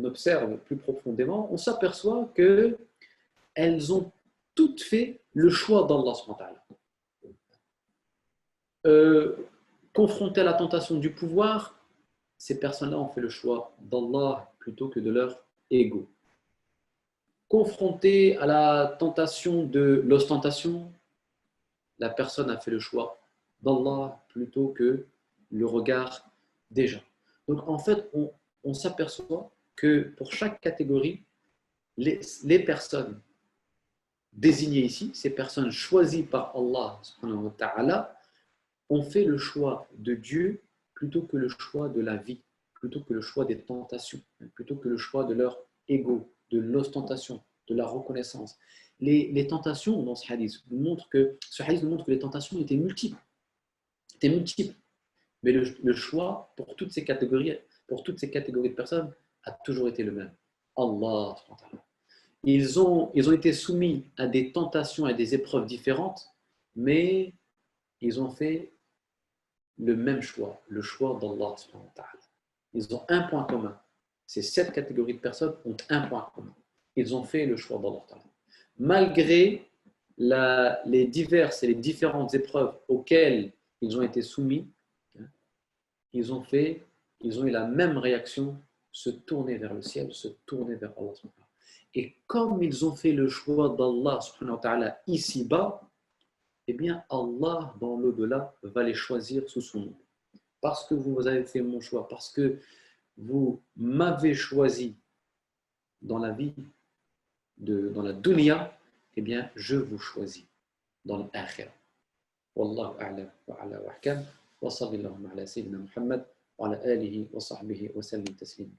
Speaker 1: observe plus profondément, on s'aperçoit qu'elles ont toutes fait le choix d'Allah subhanahu wa ta'ala. Confrontées à la tentation du pouvoir, ces personnes-là ont fait le choix d'Allah plutôt que de leur ego. Confrontées à la tentation de l'ostentation, la personne a fait le choix d'Allah plutôt que le regard des gens. Donc en fait, on s'aperçoit que pour chaque catégorie, les personnes désignées ici, ces personnes choisies par Allah subhanahu wa ta'ala, ont fait le choix de Dieu plutôt que le choix de la vie, plutôt que le choix des tentations, plutôt que le choix de leur ego, de l'ostentation, de la reconnaissance. Les tentations dans ce hadith nous montrent que les tentations étaient multiples. Mais le choix pour toutes ces catégories de personnes a toujours été le même. Allah. Ils ont été soumis à des tentations et des épreuves différentes, mais ils ont fait le même choix, le choix d'Allah. Ils ont un point commun. Ces 7 catégories de personnes ont un point commun. Ils ont fait le choix d'Allah. Malgré les diverses et les différentes épreuves auxquelles ils ont été soumis, ils ont eu la même réaction, se tourner vers le ciel, se tourner vers Allah. Et comme ils ont fait le choix d'Allah ici-bas, eh bien Allah dans l'au-delà va les choisir sous son nom. Parce que vous avez fait mon choix, parce que vous m'avez choisi dans la vie, dans la dunya, eh bien je vous choisis dans l'akhirah. Wallahu a'lam wa ala wa ahkam. Wa sallallahu ala sayyidina Muhammad wa ala alihi wa sahbihi wa sallim tasliman.